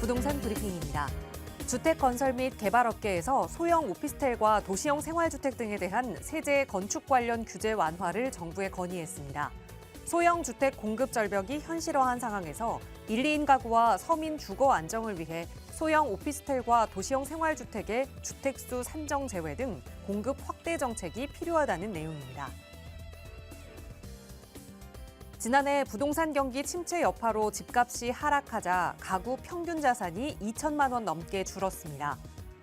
부동산 브리핑입니다. 주택건설 및 개발업계에서 소형 오피스텔과 도시형 생활주택 등에 대한 세제 건축 관련 규제 완화를 정부에 건의했습니다. 소형 주택 공급 절벽이 현실화한 상황에서 1, 2인 가구와 서민 주거 안정을 위해 소형 오피스텔과 도시형 생활주택의 주택수 산정 제외 등 공급 확대 정책이 필요하다는 내용입니다. 지난해 부동산 경기 침체 여파로 집값이 하락하자 가구 평균 자산이 2천만 원 넘게 줄었습니다.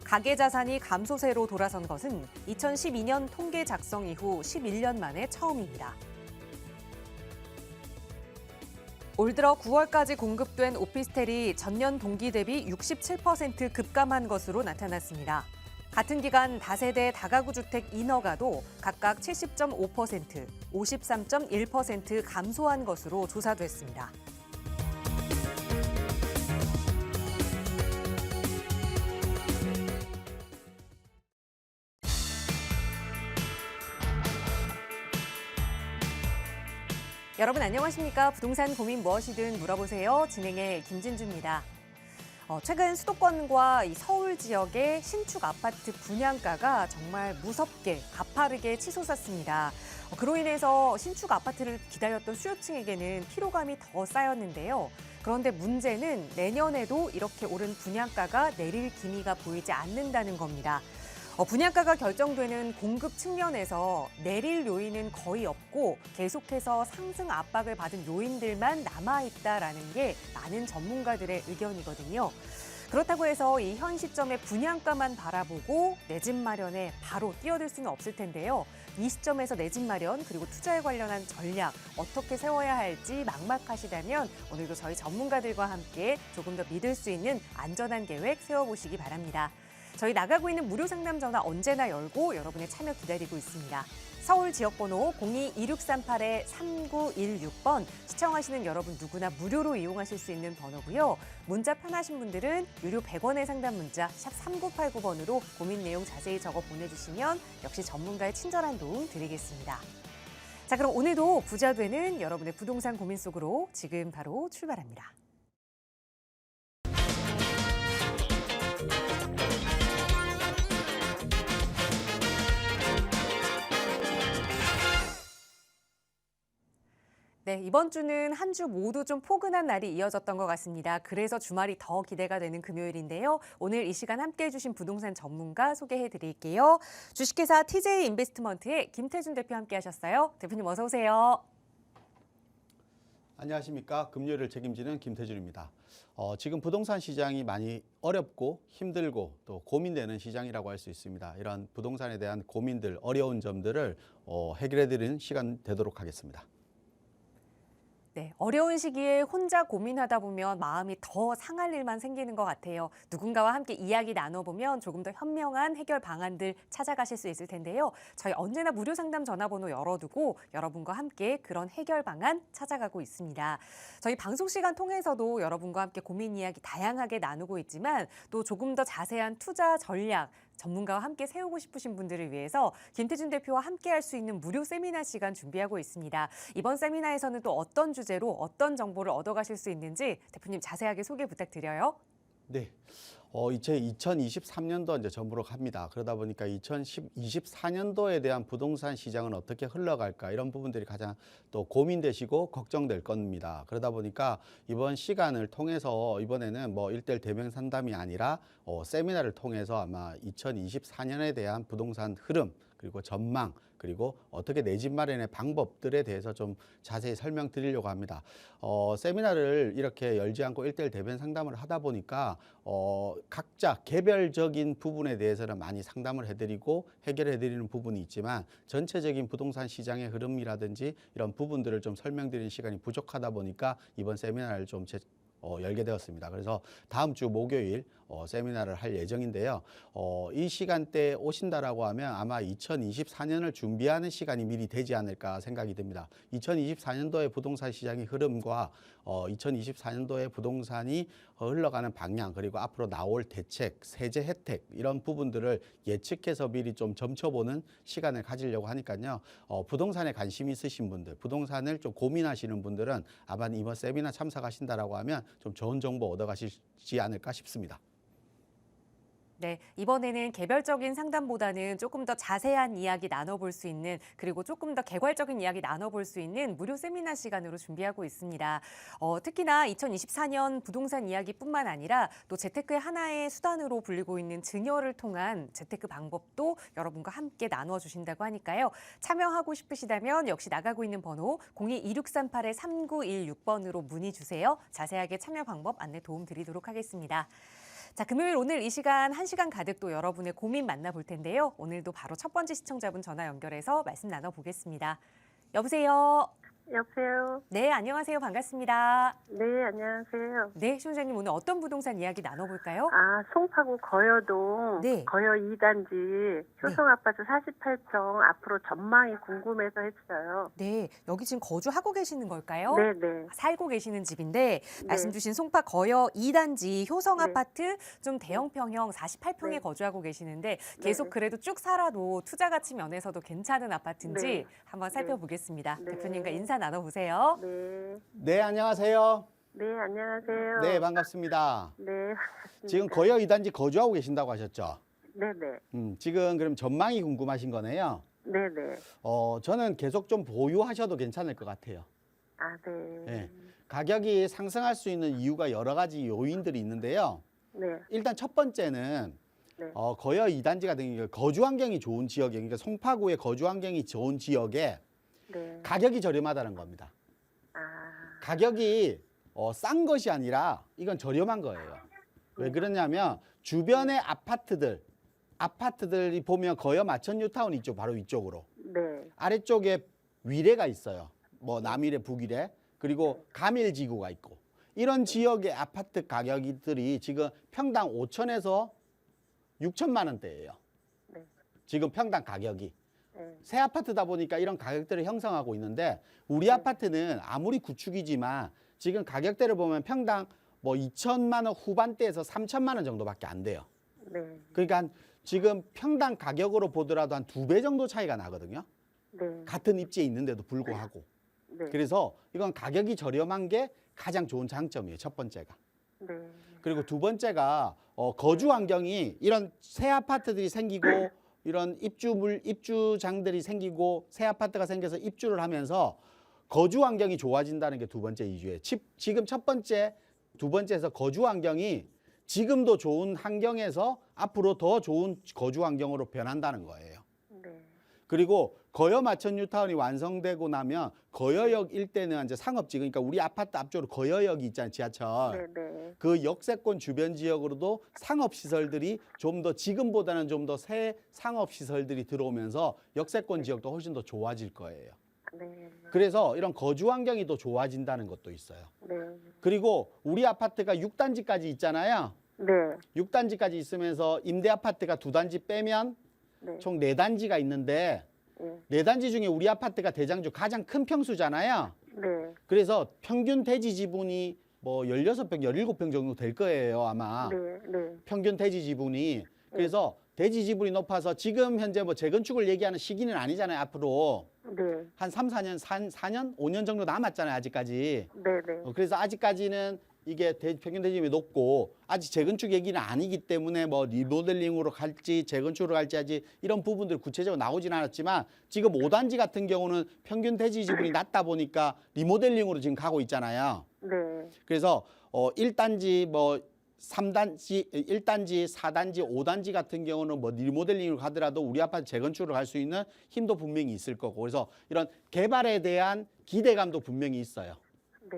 가계 자산이 감소세로 돌아선 것은 2012년 통계 작성 이후 11년 만에 처음입니다. 올 들어 9월까지 공급된 오피스텔이 전년 동기 대비 67% 급감한 것으로 나타났습니다. 같은 기간 다세대 다가구 주택 인허가도 각각 70.5%, 53.1% 감소한 것으로 조사됐습니다. 여러분 안녕하십니까? 부동산 고민 무엇이든 물어보세요. 진행의 김진주입니다. 최근 수도권과 이 서울 지역의 신축 아파트 분양가가 정말 무섭게 가파르게 치솟았습니다. 그로 인해서 신축 아파트를 기다렸던 수요층에게는 피로감이 더 쌓였는데요. 그런데 문제는 내년에도 이렇게 오른 분양가가 내릴 기미가 보이지 않는다는 겁니다. 분양가가 결정되는 공급 측면에서 내릴 요인은 거의 없고 계속해서 상승 압박을 받은 요인들만 남아있다라는 게 많은 전문가들의 의견이거든요. 그렇다고 해서 이 현 시점에 분양가만 바라보고 내 집 마련에 바로 뛰어들 수는 없을 텐데요. 이 시점에서 내 집 마련 그리고 투자에 관련한 전략 어떻게 세워야 할지 막막하시다면 오늘도 저희 전문가들과 함께 조금 더 믿을 수 있는 안전한 계획 세워보시기 바랍니다. 저희 나가고 있는 무료 상담 전화 언제나 열고 여러분의 참여 기다리고 있습니다. 서울 지역번호 02-2638-3916번 시청하시는 여러분 누구나 무료로 이용하실 수 있는 번호고요. 문자 편하신 분들은 유료 100원의 상담 문자 샵 3989번으로 고민 내용 자세히 적어 보내주시면 역시 전문가의 친절한 도움 드리겠습니다. 자, 그럼 오늘도 부자 되는 여러분의 부동산 고민 속으로 지금 바로 출발합니다. 네, 이번 주는 한 주 모두 좀 포근한 날이 이어졌던 것 같습니다. 그래서 주말이 더 기대가 되는 금요일인데요. 오늘 이 시간 함께해 주신 부동산 전문가 소개해 드릴게요. 주식회사 TJ 인베스트먼트의 김태준 대표 함께 하셨어요. 대표님 어서 오세요. 안녕하십니까. 금요일을 책임지는 김태준입니다. 지금 부동산 시장이 많이 어렵고 힘들고 또 고민되는 시장이라고 할 수 있습니다. 이런 부동산에 대한 고민들, 어려운 점들을 해결해 드리는 시간 되도록 하겠습니다. 네, 어려운 시기에 혼자 고민하다 보면 마음이 더 상할 일만 생기는 것 같아요. 누군가와 함께 이야기 나눠보면 조금 더 현명한 해결 방안들 찾아가실 수 있을 텐데요. 저희 언제나 무료 상담 전화번호 열어두고 여러분과 함께 그런 해결 방안 찾아가고 있습니다. 저희 방송 시간 통해서도 여러분과 함께 고민 이야기 다양하게 나누고 있지만 또 조금 더 자세한 투자 전략, 전문가와 함께 세우고 싶으신 분들을 위해서 김태준 대표와 함께 할 수 있는 무료 세미나 시간 준비하고 있습니다. 이번 세미나에서는 또 어떤 주제로 어떤 정보를 얻어가실 수 있는지 대표님 자세하게 소개 부탁드려요. 네. 이제 2023년도 이제 전부록 합니다. 그러다 보니까 2024년도에 대한 부동산 시장은 어떻게 흘러갈까 이런 부분들이 가장 또 고민되시고 걱정될 겁니다. 그러다 보니까 이번 시간을 통해서 이번에는 뭐 1:1 대면 상담이 아니라 세미나를 통해서 아마 2024년에 대한 부동산 흐름 그리고 전망 그리고 어떻게 내 집 마련의 방법들에 대해서 좀 자세히 설명드리려고 합니다. 세미나를 이렇게 열지 않고 1:1 대면 상담을 하다 보니까 각자 개별적인 부분에 대해서는 많이 상담을 해드리고 해결해드리는 부분이 있지만 전체적인 부동산 시장의 흐름이라든지 이런 부분들을 좀 설명드리는 시간이 부족하다 보니까 이번 세미나를 좀 열게 되었습니다. 그래서 다음 주 목요일 세미나를 할 예정인데요. 이 시간대에 오신다라고 하면 아마 2024년을 준비하는 시간이 미리 되지 않을까 생각이 듭니다. 2024년도의 부동산 시장의 흐름과 2024년도에 부동산이 흘러가는 방향 그리고 앞으로 나올 대책, 세제 혜택 이런 부분들을 예측해서 미리 좀 점쳐보는 시간을 가지려고 하니까요. 부동산에 관심 있으신 분들, 부동산을 좀 고민하시는 분들은 아마 이번 세미나 참석하신다라고 하면 좀 좋은 정보 얻어가시지 않을까 싶습니다. 네, 이번에는 개별적인 상담보다는 조금 더 자세한 이야기 나눠볼 수 있는, 그리고 조금 더 개괄적인 이야기 나눠볼 수 있는 무료 세미나 시간으로 준비하고 있습니다. 특히나 2024년 부동산 이야기뿐만 아니라 또 재테크의 하나의 수단으로 불리고 있는 증여를 통한 재테크 방법도 여러분과 함께 나누어 주신다고 하니까요. 참여하고 싶으시다면 역시 나가고 있는 번호 02-2638-3916번으로 문의 주세요. 자세하게 참여 방법 안내 도움 드리도록 하겠습니다. 자, 금요일 오늘 이 시간 1시간 가득 또 여러분의 고민 만나볼 텐데요. 오늘도 바로 첫 번째 시청자분 전화 연결해서 말씀 나눠보겠습니다. 여보세요? 여보세요? 네, 안녕하세요. 반갑습니다. 네, 안녕하세요. 네, 시청자님 오늘 어떤 부동산 이야기 나눠볼까요? 송파구 거여동 네. 거여 2단지 효성아파트 48평 앞으로 전망이 궁금해서 했어요. 네, 여기 지금 거주하고 계시는 걸까요? 네, 네. 살고 계시는 집인데 말씀 네. 주신 송파 거여 2단지 효성 아파트 좀 대형평형 48평에 네. 거주하고 계시는데 계속 네. 그래도 쭉 살아도 투자 가치 면에서도 괜찮은 아파트인지 네. 한번 살펴보겠습니다. 네. 대표님과 인사 나눠보세요. 네. 네, 안녕하세요. 네, 안녕하세요. 네, 반갑습니다. 네, 반갑습니다. 지금 거여 2단지 거주하고 계신다고 하셨죠? 네, 네. 지금 그럼 전망이 궁금하신 거네요. 네, 네. 저는 계속 좀 보유하셔도 괜찮을 것 같아요. 네. 네. 가격이 상승할 수 있는 이유가 여러 가지 요인들이 있는데요. 네. 일단 첫 번째는 네. 거여 2단지 같은 경우 거주 환경이 좋은 지역에, 그러니까 송파구의 거주 환경이 좋은 지역에 네. 가격이 저렴하다는 겁니다. 가격이 싼 것이 아니라 이건 저렴한 거예요. 왜 그러냐면 주변의 아파트들이 보면 거여 마천 뉴타운 있죠. 바로 이쪽으로. 네. 아래쪽에 위례가 있어요. 뭐 남위례, 북위례, 그리고 가밀지구가 있고. 이런 지역의 아파트 가격들이 지금 평당 5천에서 6천만 원대예요. 네. 지금 평당 가격이. 네. 새 아파트다 보니까 이런 가격대를 형성하고 있는데 우리 아파트는 아무리 구축이지만 지금 가격대를 보면 평당 뭐 2천만 원 후반대에서 3천만 원 정도밖에 안 돼요. 네. 그러니까 지금 평당 가격으로 보더라도 한 2배 정도 차이가 나거든요. 네. 같은 입지에 있는데도 불구하고. 네. 그래서 이건 가격이 저렴한 게 가장 좋은 장점이에요. 첫 번째가. 네. 그리고 두 번째가 거주 환경이 이런 새 아파트들이 생기고 이런 입주장들이 생기고 새 아파트가 생겨서 입주를 하면서 거주 환경이 좋아진다는 게 두 번째 이유예요. 지금 첫 번째, 두 번째에서 거주 환경이 지금도 좋은 환경에서 앞으로 더 좋은 거주 환경으로 변한다는 거예요. 네. 그리고 거여 마천 뉴타운이 완성되고 나면 거여역 일대는 이제 상업지, 그러니까 우리 아파트 앞쪽으로 거여역이 있잖아요. 지하철. 네. 네. 그 역세권 주변 지역으로도 상업시설들이 좀 더 지금보다는 좀 더 새 상업시설들이 들어오면서 역세권 지역도 훨씬 더 좋아질 거예요. 네. 그래서 이런 거주 환경이 더 좋아진다는 것도 있어요. 네. 그리고 우리 아파트가 6단지까지 있잖아요. 네. 6단지까지 있으면서 임대 아파트가 2단지 빼면 네. 총 4단지가 있는데 네. 4단지 중에 우리 아파트가 대장주 가장 큰 평수잖아요. 네. 그래서 평균 대지 지분이 뭐 16평, 17평 정도 될 거예요, 아마. 네. 네. 평균 대지 지분이. 그래서 대지 지분이 높아서 지금 현재 뭐 재건축을 얘기하는 시기는 아니잖아요, 앞으로. 네. 한 3, 4년, 4년, 5년 정도 남았잖아요, 아직까지. 네. 네. 그래서 아직까지는 이게 평균 대지분이 높고 아직 재건축 얘기는 아니기 때문에 뭐 리모델링으로 갈지 재건축으로 갈지 아직 이런 부분들 구체적으로 나오진 않았지만 지금 5단지 같은 경우는 평균 대지 지분이 낮다 보니까 리모델링으로 지금 가고 있잖아요. 네. 그래서 1단지 뭐 3단지, 1단지, 4단지, 5단지 같은 경우는 뭐 리모델링으로 가더라도 우리 아파트 재건축으로 갈 수 있는 힘도 분명히 있을 거고 그래서 이런 개발에 대한 기대감도 분명히 있어요. 네.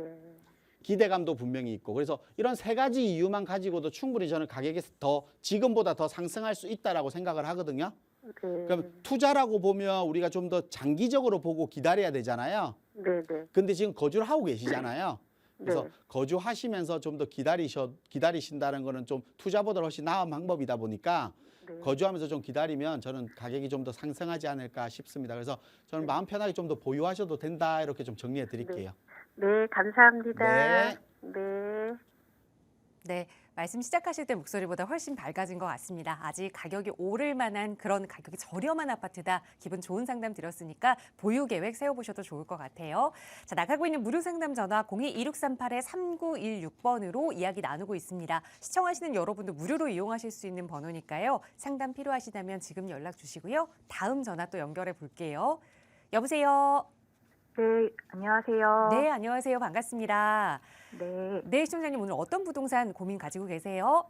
기대감도 분명히 있고 그래서 이런 세 가지 이유만 가지고도 충분히 저는 가격이 더 지금보다 더 상승할 수 있다라고 생각을 하거든요. 네. 그럼 투자라고 보면 우리가 좀 더 장기적으로 보고 기다려야 되잖아요. 네. 네. 근데 지금 거주를 하고 계시잖아요. 그래서 네. 거주하시면서 좀 더 기다리신다는 거는 좀 투자보다 훨씬 나은 방법이다 보니까 네. 거주하면서 좀 기다리면 저는 가격이 좀 더 상승하지 않을까 싶습니다. 그래서 저는 마음 편하게 좀 더 보유하셔도 된다 이렇게 좀 정리해 드릴게요. 네, 감사합니다. 네. 네. 네, 말씀 시작하실 때 목소리보다 훨씬 밝아진 것 같습니다. 아직 가격이 오를 만한 그런 가격이 저렴한 아파트다. 기분 좋은 상담 드렸으니까 보유 계획 세워보셔도 좋을 것 같아요. 자, 나가고 있는 무료 상담 전화 02-2638-3916번으로 이야기 나누고 있습니다. 시청하시는 여러분도 무료로 이용하실 수 있는 번호니까요. 상담 필요하시다면 지금 연락 주시고요. 다음 전화 또 연결해 볼게요. 여보세요. 네, 안녕하세요. 네, 안녕하세요. 반갑습니다. 네. 네, 시청자님 오늘 어떤 부동산 고민 가지고 계세요?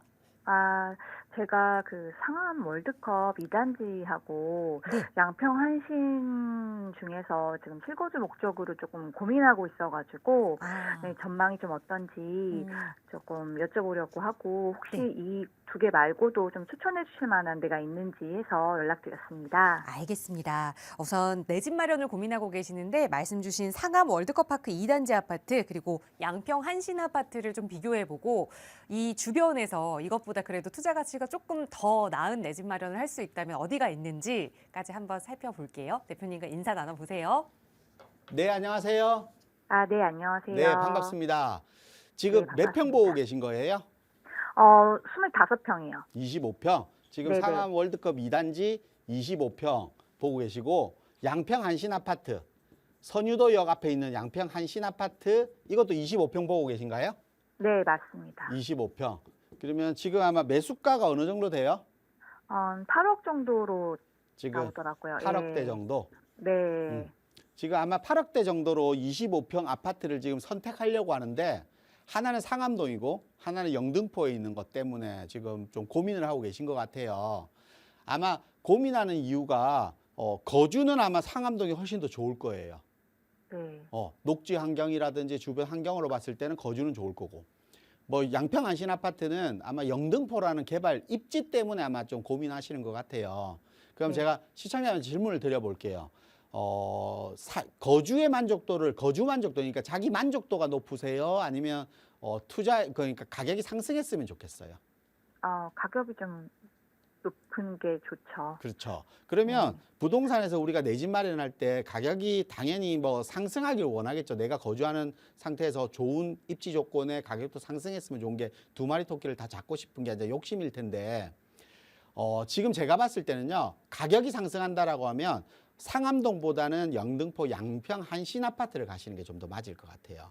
제가 그 상암 월드컵 2단지하고 네. 양평 한신 중에서 지금 실거주 목적으로 조금 고민하고 있어가지고 네, 전망이 좀 어떤지 조금 여쭤보려고 하고 혹시 네. 이 두 개 말고도 좀 추천해 주실 만한 데가 있는지 해서 연락드렸습니다. 알겠습니다. 우선 내 집 마련을 고민하고 계시는데 말씀 주신 상암 월드컵파크 2단지 아파트 그리고 양평 한신 아파트를 좀 비교해보고 이 주변에서 이것보다 그래도 투자 가치가 조금 더 나은 내 집 마련을 할 수 있다면 어디가 있는지까지 한번 살펴볼게요. 대표님과 인사 나눠보세요. 네, 안녕하세요. 네, 안녕하세요. 네, 반갑습니다. 지금 네, 몇 평 보고 계신 거예요? 25평이요. 25평. 지금 네네. 상암 월드컵 2단지 25평 보고 계시고 양평 한신 아파트, 선유도역 앞에 있는 양평 한신 아파트 이것도 25평 보고 계신가요? 네, 맞습니다. 25평. 그러면 지금 아마 매수가가 어느 정도 돼요? 8억 정도로 지금 나오더라고요. 8억대 예. 정도. 네. 지금 아마 8억대 정도로 25평 아파트를 지금 선택하려고 하는데 하나는 상암동이고 하나는 영등포에 있는 것 때문에 지금 좀 고민을 하고 계신 것 같아요. 아마 고민하는 이유가 거주는 아마 상암동이 훨씬 더 좋을 거예요. 네. 녹지 환경이라든지 주변 환경으로 봤을 때는 거주는 좋을 거고 뭐 양평 안신 아파트는 아마 영등포라는 개발 입지 때문에 아마 좀 고민하시는 것 같아요. 그럼 네. 제가 시청자한테 질문을 드려볼게요. 거주 만족도, 그러니까 자기 만족도가 높으세요? 아니면 그러니까 가격이 상승했으면 좋겠어요. 가격이 좀 높은 게 좋죠. 그렇죠. 그러면 부동산에서 우리가 내 집 마련할 때 가격이 당연히 뭐 상승하기를 원하겠죠. 내가 거주하는 상태에서 좋은 입지 조건에 가격도 상승했으면 좋은 게 두 마리 토끼를 다 잡고 싶은 게 이제 욕심일 텐데 지금 제가 봤을 때는요. 가격이 상승한다라고 하면 상암동보다는 영등포 양평 한신 아파트를 가시는 게 좀 더 맞을 것 같아요.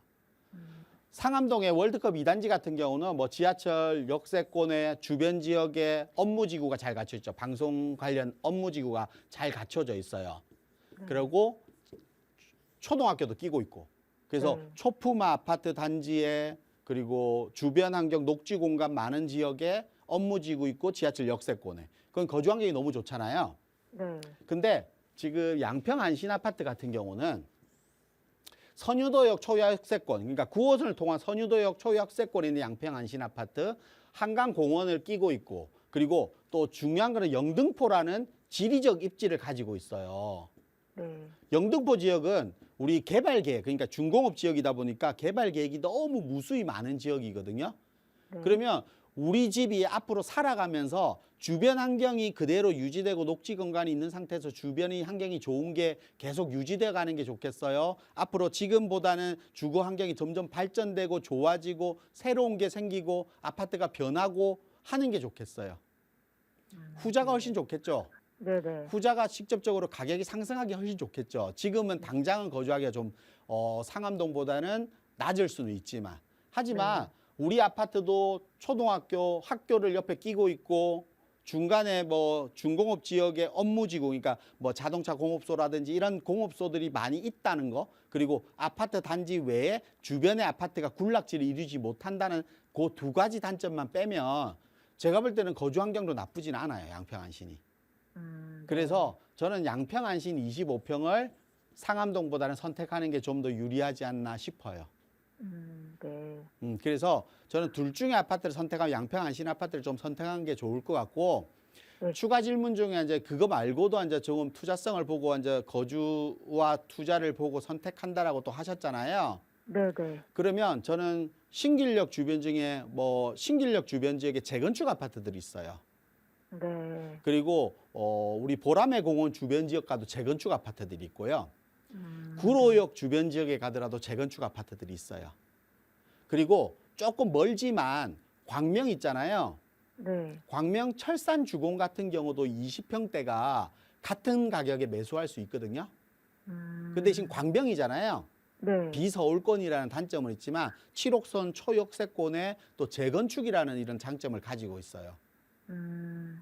상암동의 월드컵 2단지 같은 경우는 뭐 지하철 역세권의 주변 지역에 업무지구가 잘 갖춰 있죠. 방송 관련 업무지구가 잘 갖춰져 있어요. 그리고 초등학교도 끼고 있고. 그래서 초품화 아파트 단지에 그리고 주변 환경 녹지 공간 많은 지역에 업무지구 있고 지하철 역세권에. 그건 거주 환경이 너무 좋잖아요. 네. 근데 지금 양평 안신 아파트 같은 경우는 선유도역 초역세권, 그러니까 9호선을 통한 선유도역 초역세권에 있는 양평 안신 아파트, 한강공원을 끼고 있고, 그리고 또 중요한 거는 영등포라는 지리적 입지를 가지고 있어요. 네. 영등포 지역은 우리 개발 계획, 그러니까 준공업 지역이다 보니까 개발 계획이 너무 무수히 많은 지역이거든요. 네. 그러면 우리 집이 앞으로 살아가면서 주변 환경이 그대로 유지되고 녹지 공간이 있는 상태에서 주변의 환경이 좋은 게 계속 유지돼 가는 게 좋겠어요. 앞으로 지금보다는 주거 환경이 점점 발전되고 좋아지고 새로운 게 생기고 아파트가 변하고 하는 게 좋겠어요. 후자가 훨씬 좋겠죠. 네네. 후자가 직접적으로 가격이 상승하기 훨씬 좋겠죠. 지금은 당장은 거주하기가 좀 상암동보다는 낮을 수는 있지만 하지만 우리 아파트도 초등학교 학교를 옆에 끼고 있고 중간에 뭐 중공업 지역의 업무지구 그러니까 뭐 자동차 공업소라든지 이런 공업소들이 많이 있다는 거 그리고 아파트 단지 외에 주변의 아파트가 군락지를 이루지 못한다는 그 두 가지 단점만 빼면 제가 볼 때는 거주 환경도 나쁘진 않아요. 양평 안신이. 그래서 저는 양평 안신 25평을 상암동보다는 선택하는 게 좀 더 유리하지 않나 싶어요. 네. 그래서 저는 둘 중에 아파트를 선택하면 양평 안신 아파트를 좀 선택하는 게 좋을 것 같고 네. 추가 질문 중에 이제 그거 말고도 이제 조금 투자성을 보고 이제 거주와 투자를 보고 선택한다라고 또 하셨잖아요. 네네. 그러면 저는 신길역 주변 중에 뭐 신길역 주변 지역에 재건축 아파트들이 있어요. 네. 그리고 우리 보라매 공원 주변 지역 가도 재건축 아파트들이 있고요. 구로역 주변 지역에 가더라도 재건축 아파트들이 있어요. 그리고 조금 멀지만 광명 있잖아요. 네. 광명 철산 주공 같은 경우도 20평대가 같은 가격에 매수할 수 있거든요. 그 대신 광명이잖아요. 네. 비서울권이라는 단점은 있지만 7호선 초역세권에 또 재건축이라는 이런 장점을 가지고 있어요.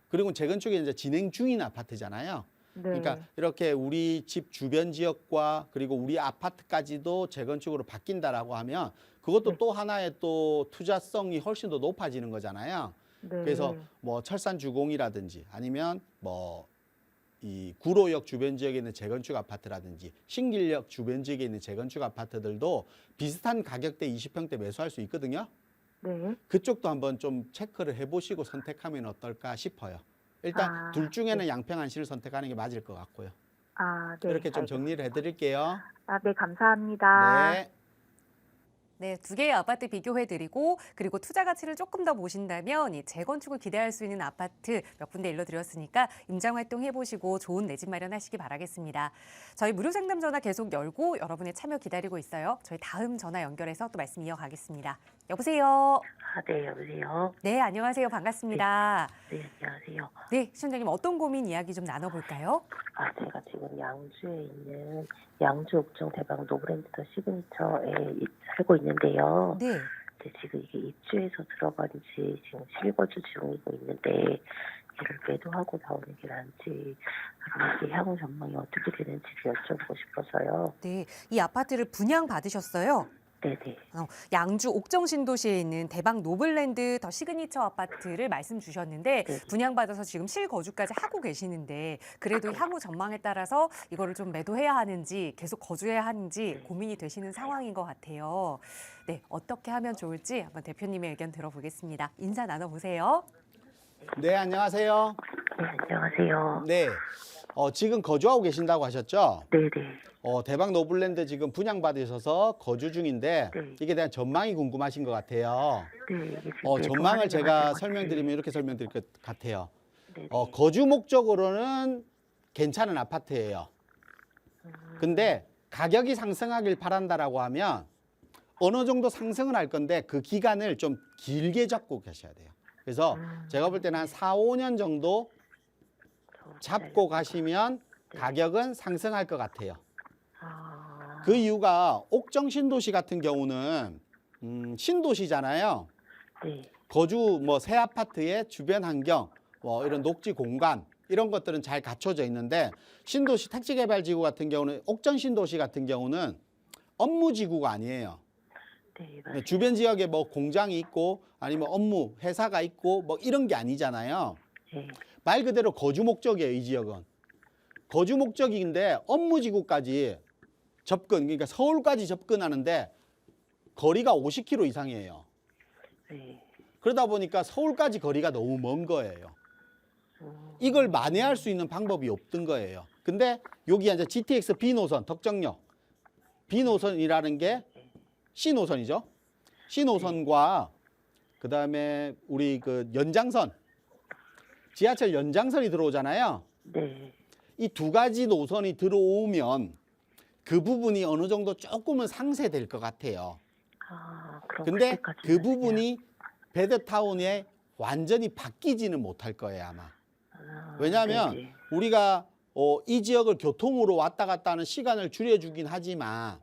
그리고 재건축이 이제 진행 중인 아파트잖아요. 네. 그러니까 이렇게 우리 집 주변 지역과 그리고 우리 아파트까지도 재건축으로 바뀐다라고 하면 그것도 네. 또 하나의 또 투자성이 훨씬 더 높아지는 거잖아요. 네. 그래서 뭐 철산 주공이라든지 아니면 뭐 이 구로역 주변 지역에 있는 재건축 아파트라든지 신길역 주변 지역에 있는 재건축 아파트들도 비슷한 가격대 20평대 매수할 수 있거든요. 네. 그쪽도 한번 좀 체크를 해보시고 선택하면 어떨까 싶어요. 일단 둘 중에는 양평 안시를 선택하는 게 맞을 것 같고요. 네. 이렇게 좀 정리를 해드릴게요. 네, 감사합니다. 네. 네, 두 개의 아파트 비교해드리고 그리고 투자 가치를 조금 더 보신다면 이 재건축을 기대할 수 있는 아파트 몇 군데 일러드렸으니까 임장활동 해보시고 좋은 내 집 마련하시기 바라겠습니다. 저희 무료 상담 전화 계속 열고 여러분의 참여 기다리고 있어요. 저희 다음 전화 연결해서 또 말씀 이어가겠습니다. 여보세요. 네, 여보세요. 네, 안녕하세요. 반갑습니다. 네, 안녕하세요. 네, 시청자님 어떤 고민 이야기 좀 나눠볼까요? 제가 지금 양주에 있는 양주 옥정 대방 노브랜드 더 시그니처에 살고 있는데요. 네. 근데 지금 이게 입주해서 들어간 지 지금 실거주 중이고 있는데 이를 매도하고 나오는 게 나은지 그리고 이게 향후 전망이 어떻게 되는지를 여쭤보고 싶어서요. 네, 이 아파트를 분양 받으셨어요? 네네. 양주 옥정 신도시에 있는 대방 노블랜드 더 시그니처 아파트를 말씀 주셨는데 네. 분양받아서 지금 실거주까지 하고 계시는데 그래도 향후 전망에 따라서 이거를 좀 매도해야 하는지 계속 거주해야 하는지 고민이 되시는 상황인 것 같아요. 네, 어떻게 하면 좋을지 한번 대표님의 의견 들어보겠습니다. 인사 나눠보세요. 네, 안녕하세요. 네, 안녕하세요. 네. 지금 거주하고 계신다고 하셨죠? 네네. 대방 노블랜드 지금 분양받으셔서 거주 중인데 네. 이게 대한 전망이 궁금하신 것 같아요. 네, 이게 지금 전망을 매도하는 제가 것 같아요. 설명드리면 이렇게 설명드릴 것 같아요. 네네. 거주 목적으로는 괜찮은 아파트예요. 근데 가격이 상승하길 바란다라고 하면 어느 정도 상승을 할 건데 그 기간을 좀 길게 잡고 계셔야 돼요. 그래서 제가 볼 때는 한 4, 5년 정도 잡고 가시면 가격은 상승할 것 같아요. 그 이유가 옥정 신도시 같은 경우는 신도시잖아요. 네. 거주 새 아파트의 주변 환경, 이런 녹지 공간 이런 것들은 잘 갖춰져 있는데 신도시 택지개발지구 같은 경우는 옥정 신도시 같은 경우는 업무지구가 아니에요. 네, 맞아요. 주변 지역에 공장이 있고 아니면 업무 회사가 있고 이런 게 아니잖아요. 네. 말 그대로 거주 목적이에요. 이 지역은 거주 목적인데 업무지구까지 접근, 그러니까 서울까지 접근하는데 거리가 50km 이상이에요. 네. 그러다 보니까 서울까지 거리가 너무 먼 거예요. 이걸 만회할 수 있는 방법이 없던 거예요. 근데 여기 이제 GTX B노선, 덕정역 B노선이라는 게 C노선이죠. C노선과 그다음에 우리 그 연장선, 지하철 연장선이 들어오잖아요. 네. 이 두 가지 노선이 들어오면 그 부분이 어느 정도 조금은 상쇄될 것 같아요. 그럼 근데 그때까지는 그 부분이 베드타운에 완전히 바뀌지는 못할 거예요, 아마. 왜냐하면 네네. 우리가 이 지역을 교통으로 왔다 갔다 하는 시간을 줄여주긴 하지만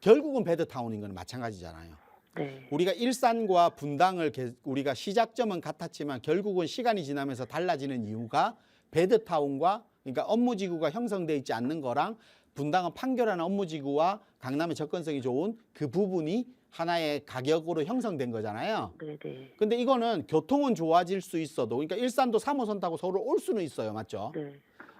결국은 베드타운인 건 마찬가지잖아요. 네. 우리가 일산과 분당을 우리가 시작점은 같았지만 결국은 시간이 지나면서 달라지는 이유가 베드타운과 그러니까 업무지구가 형성되어 있지 않는 거랑 분당은 판교라는 업무지구와 강남의 접근성이 좋은 그 부분이 하나의 가격으로 형성된 거잖아요. 네네. 근데 이거는 교통은 좋아질 수 있어도 그러니까 일산도 3호선 타고 서울을 올 수는 있어요. 맞죠? 네.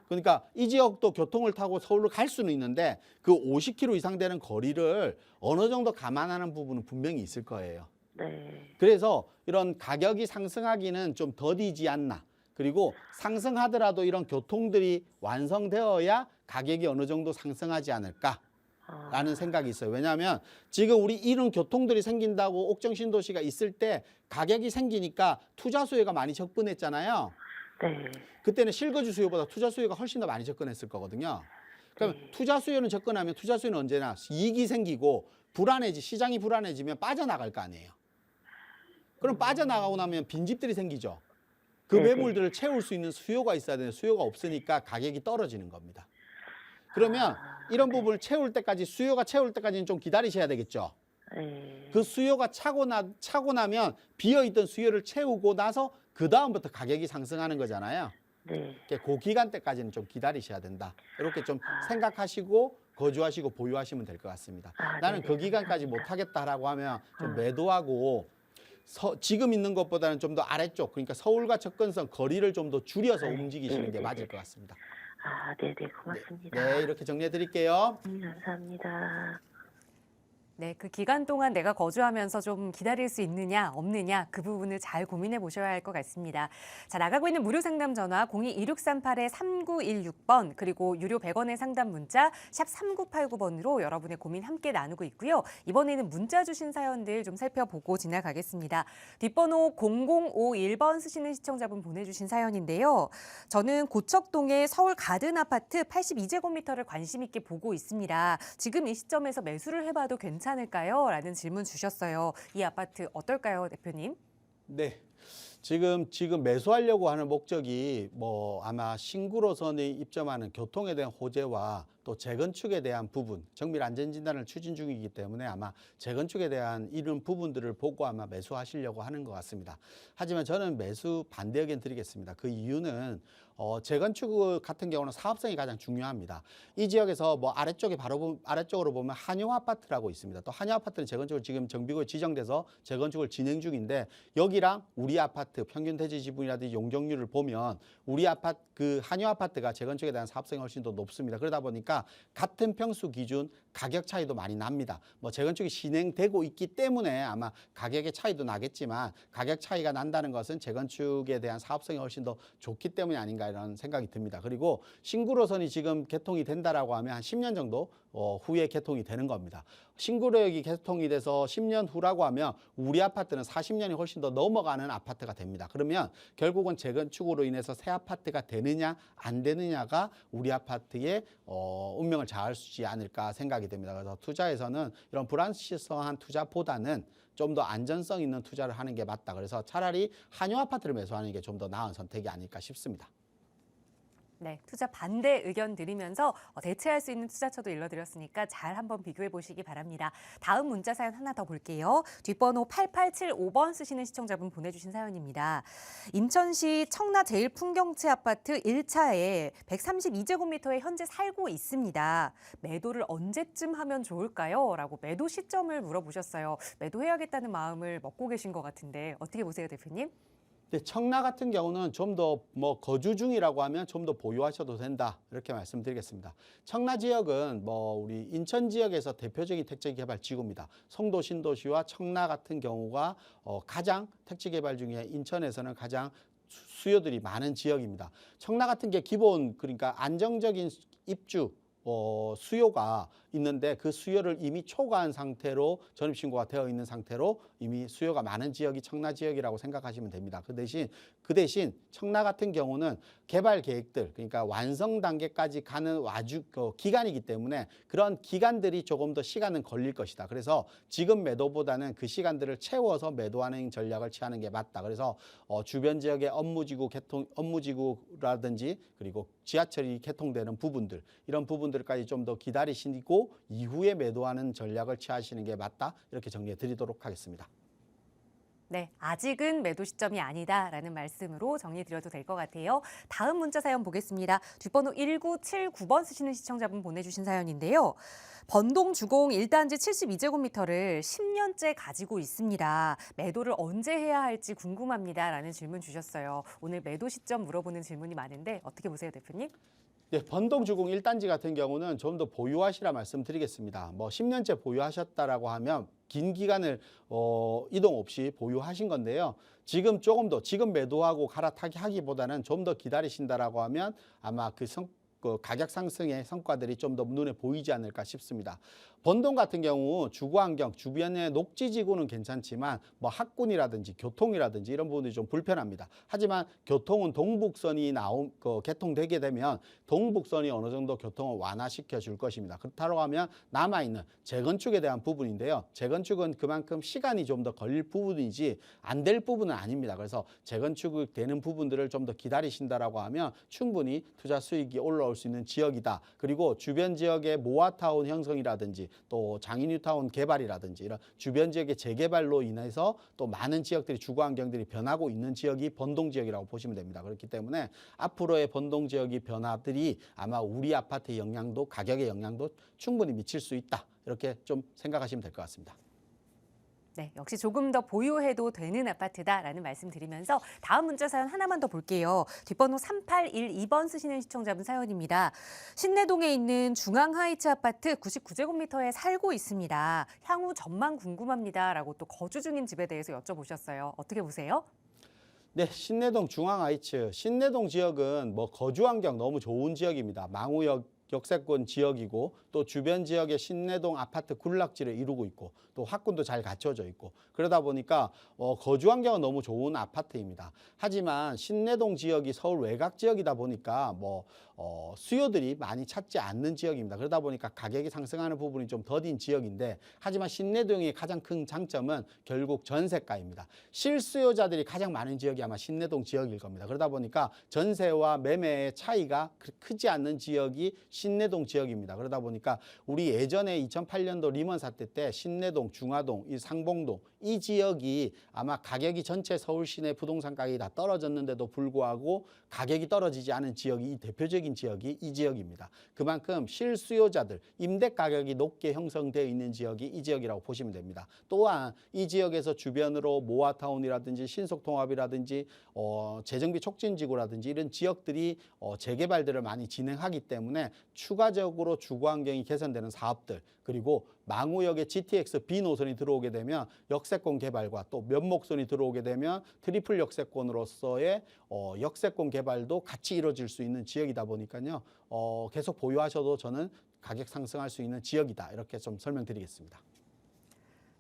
그러니까 이 지역도 교통을 타고 서울로 갈 수는 있는데 그 50km 이상 되는 거리를 어느 정도 감안하는 부분은 분명히 있을 거예요. 네. 그래서 이런 가격이 상승하기는 좀 더디지 않나. 그리고 상승하더라도 이런 교통들이 완성되어야 가격이 어느 정도 상승하지 않을까라는 생각이 있어요. 왜냐하면 지금 우리 이런 교통들이 생긴다고 옥정 신도시가 있을 때 가격이 생기니까 투자 수요가 많이 접근했잖아요. 네. 그때는 실거주 수요보다 투자 수요가 훨씬 더 많이 접근했을 거거든요. 그러면 네. 투자 수요는 접근하면 투자 수요는 언제나 이익이 생기고 시장이 불안해지면 빠져나갈 거 아니에요. 그럼 빠져나가고 나면 빈집들이 생기죠. 그 네네. 매물들을 채울 수 있는 수요가 있어야 되는데 수요가 없으니까 가격이 떨어지는 겁니다. 그러면 이런 네. 부분을 채울 때까지 수요가 채울 때까지는 좀 기다리셔야 되겠죠. 네. 그 수요가 차고 나면 비어있던 수요를 채우고 나서 그 다음부터 가격이 상승하는 거잖아요. 네. 그 기간 때까지는 좀 기다리셔야 된다. 이렇게 좀 생각하시고 거주하시고 보유하시면 될 것 같습니다. 나는 네네. 그 기간까지 감사합니다. 못 하겠다라고 하면 좀 매도하고 지금 있는 것보다는 좀 더 아래쪽, 그러니까 서울과 접근성 거리를 좀 더 줄여서 네. 움직이시는 게 네네네. 맞을 것 같습니다. 네네. 고맙습니다. 네, 이렇게 정리해 드릴게요. 감사합니다. 네, 그 기간 동안 내가 거주하면서 좀 기다릴 수 있느냐, 없느냐, 그 부분을 잘 고민해 보셔야 할 것 같습니다. 자, 나가고 있는 무료 상담 전화 02-2638-3916번, 그리고 유료 100원의 상담 문자 샵 3989번으로 여러분의 고민 함께 나누고 있고요. 이번에는 문자 주신 사연들 좀 살펴보고 지나가겠습니다. 뒷번호 0051번 쓰시는 시청자분 보내주신 사연인데요. 저는 고척동의 서울 가든 아파트 82제곱미터를 관심 있게 보고 있습니다. 지금 이 시점에서 매수를 해봐도 괜찮을까요? 라는 질문 주셨어요. 이 아파트 어떨까요, 대표님? 네. 지금 매수하려고 하는 목적이 아마 신구로선이 입점하는 교통에 대한 호재와 또 재건축에 대한 부분, 정밀 안전진단을 추진 중이기 때문에 아마 재건축에 대한 이런 부분들을 보고 아마 매수하시려고 하는 것 같습니다. 하지만 저는 매수 반대 의견 드리겠습니다. 그 이유는 재건축 같은 경우는 사업성이 가장 중요합니다. 이 지역에서 아래쪽으로 보면 한용 아파트라고 있습니다. 또 한용 아파트는 재건축을 지금 정비구에 지정돼서 재건축을 진행 중인데 여기랑 우리 아파트 평균 대지 지분이라든지 용적률을 보면 우리 아파트 그 한용 아파트가 재건축에 대한 사업성이 훨씬 더 높습니다. 그러다 보니까 같은 평수 기준 가격 차이도 많이 납니다. 재건축이 진행되고 있기 때문에 아마 가격의 차이도 나겠지만 가격 차이가 난다는 것은 재건축에 대한 사업성이 훨씬 더 좋기 때문이 아닌가 이런 생각이 듭니다. 그리고 신구로선이 지금 개통이 된다라고 하면 한 10년 정도 후에 개통이 되는 겁니다. 신구로역이 개통이 돼서 10년 후라고 하면 우리 아파트는 40년이 훨씬 더 넘어가는 아파트가 됩니다. 그러면 결국은 재건축으로 인해서 새 아파트가 되느냐 안 되느냐가 우리 아파트의 운명을 좌우할 수 있지 않을까 생각이 됩니다. 그래서 투자에서는 이런 불안시성한 투자보다는 좀 더 안전성 있는 투자를 하는 게 맞다. 그래서 차라리 한용 아파트를 매수하는 게 좀 더 나은 선택이 아닐까 싶습니다. 네, 투자 반대 의견 드리면서 대체할 수 있는 투자처도 일러드렸으니까 잘 한번 비교해 보시기 바랍니다. 다음 문자 사연 하나 더 볼게요. 뒷번호 8875번 쓰시는 시청자분 보내주신 사연입니다. 인천시 청라 제일풍경채 아파트 1차에 132제곱미터에 현재 살고 있습니다. 매도를 언제쯤 하면 좋을까요? 라고 매도 시점을 물어보셨어요. 매도해야겠다는 마음을 먹고 계신 것 같은데 어떻게 보세요, 대표님? 청라 같은 경우는 좀 더 거주 중이라고 하면 좀 더 보유하셔도 된다 이렇게 말씀드리겠습니다. 청라 지역은 우리 인천 지역에서 대표적인 택지개발 지구입니다. 송도 신도시와 청라 같은 경우가 가장 택지개발 중에 인천에서는 가장 수요들이 많은 지역입니다. 청라 같은 게 기본 그러니까 안정적인 입주 수요가 있는데 그 수요를 이미 초과한 상태로 전입신고가 되어 있는 상태로 이미 수요가 많은 지역이 청라 지역이라고 생각하시면 됩니다. 그 대신 청라 같은 경우는 개발 계획들 그러니까 완성 단계까지 가는 기간이기 때문에 그런 기간들이 조금 더 시간은 걸릴 것이다. 그래서 지금 매도보다는 그 시간들을 채워서 매도하는 전략을 취하는 게 맞다. 그래서 주변 지역의 업무지구라든지 그리고 지하철이 개통되는 부분들 이런 부분들까지 좀 더 기다리시고 이후에 매도하는 전략을 취하시는 게 맞다. 이렇게 정리해 드리도록 하겠습니다. 네, 아직은 매도 시점이 아니다라는 말씀으로 정리드려도 될 것 같아요. 다음 문자 사연 보겠습니다. 뒷번호 1979번 쓰시는 시청자분 보내주신 사연인데요. 번동 주공 1단지 72제곱미터를 10년째 가지고 있습니다. 매도를 언제 해야 할지 궁금합니다. 라는 질문 주셨어요. 오늘 매도 시점 물어보는 질문이 많은데 어떻게 보세요, 대표님? 네, 번동주공 1단지 같은 경우는 좀 더 보유하시라 말씀드리겠습니다. 10년째 보유하셨다라고 하면 긴 기간을 이동 없이 보유하신 건데요. 지금 지금 매도하고 갈아타기 하기보다는 좀 더 기다리신다라고 하면 아마 그 가격 상승의 성과들이 좀 더 눈에 보이지 않을까 싶습니다. 본동 같은 경우 주거환경, 주변의 녹지지구는 괜찮지만 뭐 학군이라든지 교통이라든지 이런 부분들이 좀 불편합니다. 하지만 교통은 동북선이 개통되게 되면 동북선이 어느 정도 교통을 완화시켜 줄 것입니다. 그렇다고 하면 남아있는 재건축에 대한 부분인데요. 재건축은 그만큼 시간이 좀 더 걸릴 부분이지 안 될 부분은 아닙니다. 그래서 재건축이 되는 부분들을 좀 더 기다리신다라고 하면 충분히 투자 수익이 올라올 수 있는 지역이다. 그리고 주변 지역의 모아타운 형성이라든지 또 장인뉴타운 개발이라든지 이런 주변 지역의 재개발로 인해서 또 많은 지역들이 주거 환경들이 변하고 있는 지역이 본동 지역이라고 보시면 됩니다. 그렇기 때문에 앞으로의 본동 지역의 변화들이 아마 우리 아파트의 영향도 가격의 영향도 충분히 미칠 수 있다. 이렇게 좀 생각하시면 될 것 같습니다. 네, 역시 조금 더 보유해도 되는 아파트다라는 말씀 드리면서 다음 문자 사연 하나만 더 볼게요. 뒷번호 3812번 쓰시는 시청자분 사연입니다. 신내동에 있는 중앙하이츠 아파트 99제곱미터에 살고 있습니다. 향후 전망 궁금합니다라고 또 거주 중인 집에 대해서 여쭤보셨어요. 어떻게 보세요? 네, 신내동 중앙하이츠. 신내동 지역은 뭐 거주 환경 너무 좋은 지역입니다. 망우역 역세권 지역이고 또 주변 지역의 신내동 아파트 군락지를 이루고 있고 또 학군도 잘 갖춰져 있고 그러다 보니까 거주 환경은 너무 좋은 아파트입니다. 하지만 신내동 지역이 서울 외곽 지역이다 보니까 수요들이 많이 찾지 않는 지역입니다. 그러다 보니까 가격이 상승하는 부분이 좀 더딘 지역인데 하지만 신내동의 가장 큰 장점은 결국 전세가입니다. 실수요자들이 가장 많은 지역이 아마 신내동 지역일 겁니다. 그러다 보니까 전세와 매매의 차이가 크지 않는 지역이 신내동 지역입니다. 그러다 보니까 우리 예전에 2008년도 리먼 사태 때 신내동, 중화동, 이 상봉동 이 지역이 아마 가격이 전체 서울 시내 부동산 가격이 다 떨어졌는데도 불구하고 가격이 떨어지지 않은 지역이 이 대표적인 지역이 이 지역입니다. 그만큼 실수요자들, 임대 가격이 높게 형성되어 있는 지역이 이 지역이라고 보시면 됩니다. 또한 이 지역에서 주변으로 모아타운이라든지 신속통합이라든지 재정비 촉진지구라든지 이런 지역들이 재개발들을 많이 진행하기 때문에 추가적으로 주거 환경이 개선되는 사업들 그리고 망우역에 GTX B 노선이 들어오게 되면 역세권 개발과 또 면목선이 들어오게 되면 트리플 역세권으로서의 역세권 개발도 같이 이루어질 수 있는 지역이다 보니까요. 계속 보유하셔도 저는 가격 상승할 수 있는 지역이다. 이렇게 좀 설명드리겠습니다.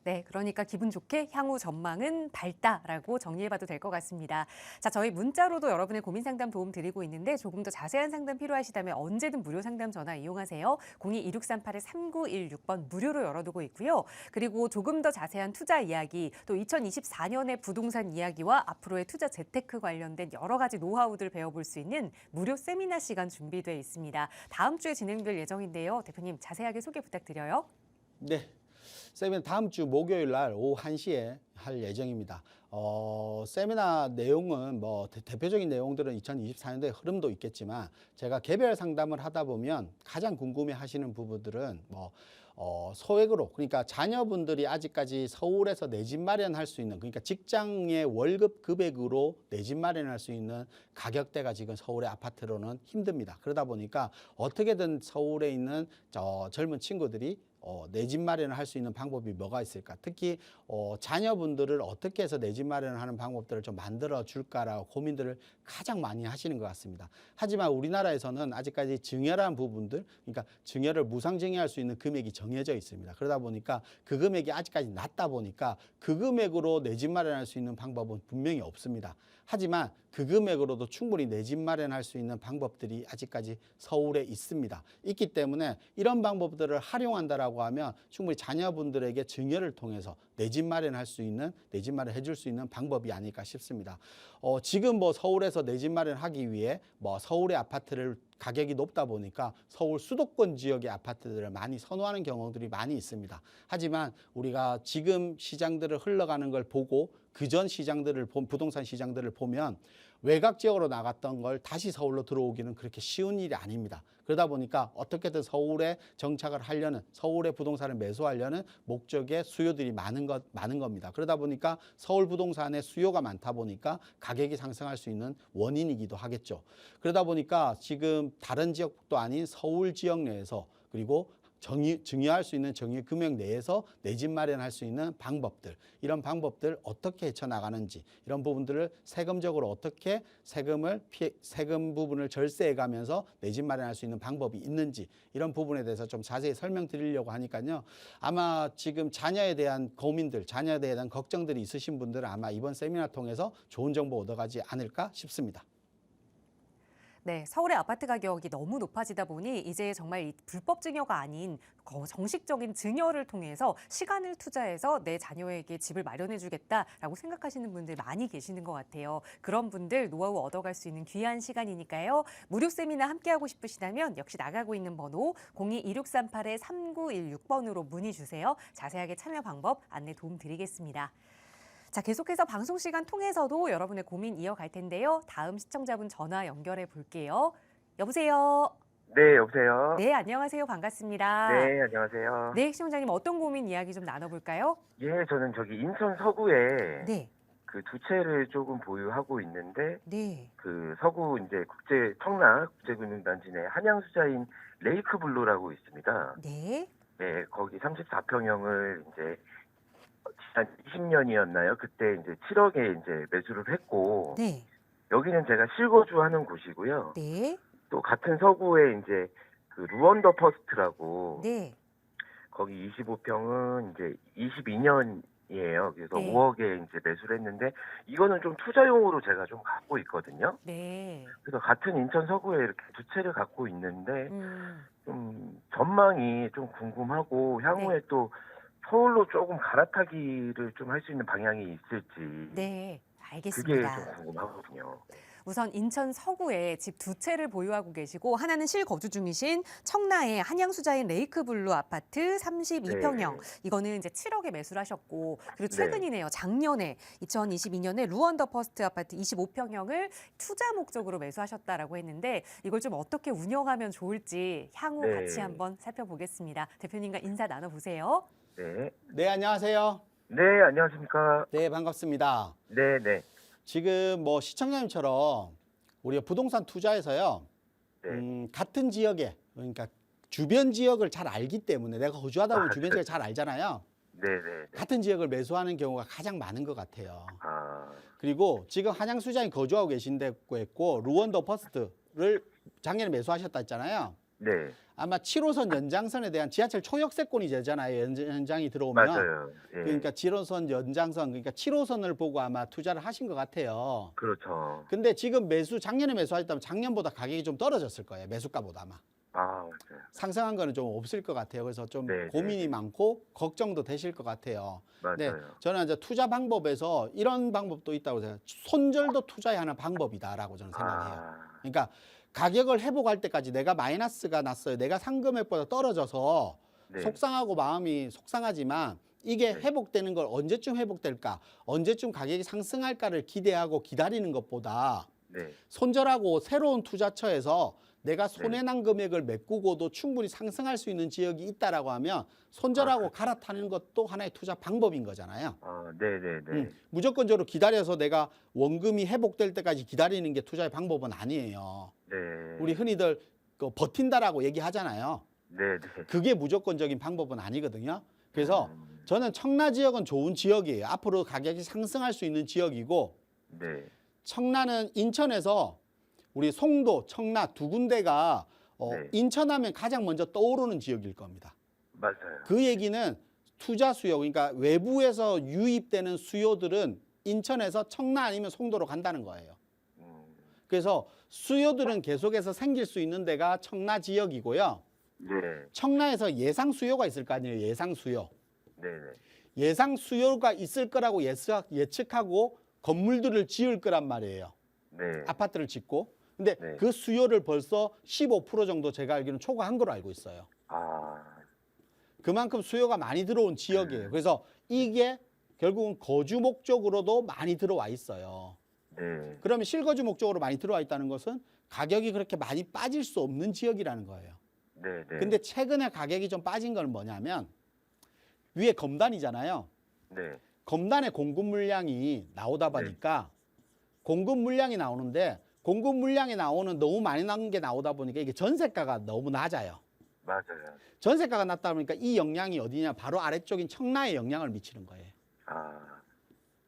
네, 그러니까 기분 좋게 향후 전망은 밝다라고 정리해봐도 될 것 같습니다. 자, 저희 문자로도 여러분의 고민 상담 도움 드리고 있는데 조금 더 자세한 상담 필요하시다면 언제든 무료 상담 전화 이용하세요. 02-2638-3916번 무료로 열어두고 있고요. 그리고 조금 더 자세한 투자 이야기, 또 2024년의 부동산 이야기와 앞으로의 투자 재테크 관련된 여러 가지 노하우들 배워볼 수 있는 무료 세미나 시간 준비되어 있습니다. 다음 주에 진행될 예정인데요. 대표님 자세하게 소개 부탁드려요. 네. 세미나 다음 주 목요일 날 오후 1시에 할 예정입니다. 세미나 내용은 대표적인 내용들은 2024년도의 흐름도 있겠지만 제가 개별 상담을 하다 보면 가장 궁금해 하시는 부분들은 소액으로 그러니까 자녀분들이 아직까지 서울에서 내 집 마련할 수 있는 그러니까 직장의 월급 금액으로 내 집 마련할 수 있는 가격대가 지금 서울의 아파트로는 힘듭니다. 그러다 보니까 어떻게든 서울에 있는 젊은 친구들이 내 집 마련을 할 수 있는 방법이 뭐가 있을까? 특히 자녀분들을 어떻게 해서 내 집 마련을 하는 방법들을 좀 만들어 줄까라고 고민들을 가장 많이 하시는 것 같습니다. 하지만 우리나라에서는 아직까지 증여라는 부분들, 그러니까 증여를 무상 증여할 수 있는 금액이 정해져 있습니다. 그러다 보니까 그 금액이 아직까지 낮다 보니까 그 금액으로 내 집 마련할 수 있는 방법은 분명히 없습니다. 하지만 그 금액으로도 충분히 내 집 마련할 수 있는 방법들이 아직까지 서울에 있습니다. 있기 때문에 이런 방법들을 활용한다라고 하면 충분히 자녀분들에게 증여를 통해서 내 집 마련할 수 있는, 내 집 마련해 줄 수 있는 방법이 아닐까 싶습니다. 지금 서울에서 내 집 마련하기 위해 서울의 아파트를 가격이 높다 보니까 서울 수도권 지역의 아파트들을 많이 선호하는 경우들이 많이 있습니다. 하지만 우리가 지금 시장들을 흘러가는 걸 보고 그전 시장들을 부동산 시장들을 보면 외곽 지역으로 나갔던 걸 다시 서울로 들어오기는 그렇게 쉬운 일이 아닙니다. 그러다 보니까 어떻게든 서울에 정착을 하려는 서울의 부동산을 매수하려는 목적의 수요들이 많은 겁니다. 그러다 보니까 서울 부동산의 수요가 많다 보니까 가격이 상승할 수 있는 원인이기도 하겠죠. 그러다 보니까 지금 다른 지역도 아닌 서울 지역 내에서 그리고 증여할 수 있는 증여 금액 내에서 내 집 마련할 수 있는 방법들, 이런 방법들 어떻게 헤쳐나가는지, 이런 부분들을 세금적으로 어떻게 세금 부분을 절세해 가면서 내 집 마련할 수 있는 방법이 있는지, 이런 부분에 대해서 좀 자세히 설명드리려고 하니까요. 아마 지금 자녀에 대한 고민들, 자녀에 대한 걱정들이 있으신 분들은 아마 이번 세미나 통해서 좋은 정보 얻어가지 않을까 싶습니다. 네, 서울의 아파트 가격이 너무 높아지다 보니 이제 정말 이 불법 증여가 아닌 정식적인 증여를 통해서 시간을 투자해서 내 자녀에게 집을 마련해 주겠다라고 생각하시는 분들 많이 계시는 것 같아요. 그런 분들 노하우 얻어갈 수 있는 귀한 시간이니까요. 무료 세미나 함께하고 싶으시다면 역시 나가고 있는 번호 02-2638-3916번으로 문의 주세요. 자세하게 참여 방법 안내 도움 드리겠습니다. 자, 계속해서 방송 시간 통해서도 여러분의 고민 이어갈 텐데요. 다음 시청자분 전화 연결해 볼게요. 여보세요. 네, 여보세요. 네, 안녕하세요. 반갑습니다. 네, 안녕하세요. 네, 시청자님 어떤 고민 이야기 좀 나눠볼까요? 예, 저는 저기 인천 서구에 네, 그 두 채를 조금 보유하고 있는데 네, 그 서구 이제 청라 국제금융단지 내 한양수자인 레이크블루라고 있습니다. 네, 네, 거기 34평형을 이제 지난 20년이었나요? 그때 이제 7억에 이제 매수를 했고 네, 여기는 제가 실거주하는 곳이고요. 네, 또 같은 서구에 이제 그 루원더 퍼스트라고 네, 거기 25평은 이제 22년이에요. 그래서 네. 5억에 이제 매수를 했는데 이거는 좀 투자용으로 제가 좀 갖고 있거든요. 네. 그래서 같은 인천 서구에 이렇게 두 채를 갖고 있는데 음, 좀 전망이 좀 궁금하고 향후에 또 서울로 조금 갈아타기를 좀 할 수 있는 방향이 있을지 네, 그게 알겠습니다. 좀 궁금하거든요. 우선 인천 서구에 집 두 채를 보유하고 계시고 하나는 실거주 중이신 청라의 한양수자인 레이크블루 아파트 32평형. 이거는 이제 7억에 매수를 하셨고 그리고 최근이네요. 작년에 2022년에 루원더 퍼스트 아파트 25평형을 투자 목적으로 매수하셨다라고 했는데 이걸 좀 어떻게 운영하면 좋을지 향후 네. 같이 한번 살펴보겠습니다. 대표님과 인사 나눠보세요. 네. 네, 안녕하세요. 네, 안녕하십니까. 네, 반갑습니다. 네, 네. 지금 뭐 시청자님처럼 우리가 부동산 투자에서요, 네. 같은 지역에, 그러니까 주변 지역을 잘 알기 때문에, 내가 거주하다 보면 주변 네. 지역을 잘 알잖아요. 네, 네. 같은 지역을 매수하는 경우가 가장 많은 것 같아요. 아, 그리고 지금 한양수자인 거주하고 계신다고 했고 루원더 퍼스트를 작년에 매수하셨다 했잖아요. 네. 아마 7호선 연장선에 대한 지하철 초역세권이 되잖아요. 연장이 들어오면. 맞아요. 예. 그러니까 7호선 연장선, 그러니까 7호선을 보고 아마 투자를 하신 것 같아요. 그렇죠. 근데 지금 작년에 매수하셨다면 작년보다 가격이 좀 떨어졌을 거예요. 매수가보다 아마. 아, 맞아요. 상승한 거는 좀 없을 것 같아요. 그래서 좀 네, 고민이 네. 많고 걱정도 되실 것 같아요. 맞아요. 네, 저는 이제 투자 방법에서 이런 방법도 있다고 생각해요. 손절도 투자의 하나 방법이다라고 저는 생각해요. 아, 그러니까 가격을 회복할 때까지 내가 마이너스가 났어요. 내가 산 금액보다 떨어져서 네. 속상하고 마음이 속상하지만 이게 네. 회복되는 걸 언제쯤 회복될까? 언제쯤 가격이 상승할까를 기대하고 기다리는 것보다 네. 손절하고 새로운 투자처에서 내가 손해난 금액을 메꾸고도 충분히 상승할 수 있는 지역이 있다라고 하면 손절하고 갈아타는 것도 하나의 투자 방법인 거잖아요. 아, 네, 네, 네. 무조건적으로 기다려서 내가 원금이 회복될 때까지 기다리는 게 투자의 방법은 아니에요. 네. 우리 흔히들 그 버틴다라고 얘기하잖아요. 네, 네. 그게 무조건적인 방법은 아니거든요. 그래서 음, 저는 청라 지역은 좋은 지역이에요. 앞으로 가격이 상승할 수 있는 지역이고 네. 청라는 인천에서 우리 송도, 청라 두 군데가 네. 인천하면 가장 먼저 떠오르는 지역일 겁니다. 맞아요. 그 얘기는 투자 수요, 그러니까 외부에서 유입되는 수요들은 인천에서 청라 아니면 송도로 간다는 거예요. 그래서 수요들은 계속해서 생길 수 있는 데가 청라 지역이고요. 네. 청라에서 예상 수요가 있을 거 아니에요. 예상 수요. 네, 네. 예상 수요가 있을 거라고 예측하고 건물들을 지을 거란 말이에요. 네. 아파트를 짓고. 근데 네. 그 수요를 벌써 15% 정도 제가 알기로는 초과한 걸로 알고 있어요. 아, 그만큼 수요가 많이 들어온 지역이에요. 그래서 이게 결국은 거주 목적으로도 많이 들어와 있어요. 네. 그러면 실거주 목적으로 많이 들어와 있다는 것은 가격이 그렇게 많이 빠질 수 없는 지역이라는 거예요. 네, 네. 근데 최근에 가격이 좀 빠진 건 뭐냐면 위에 검단이잖아요. 네. 검단의 공급 물량이 나오다 보니까 공급 물량이 나오는데 공급 물량이 나오는 너무 많이 나온 게 나오다 보니까 이게 전세가가 너무 낮아요. 맞아요. 전세가가 낮다 보니까 이 영향이 어디냐? 바로 아래쪽인 청라에 영향을 미치는 거예요. 아,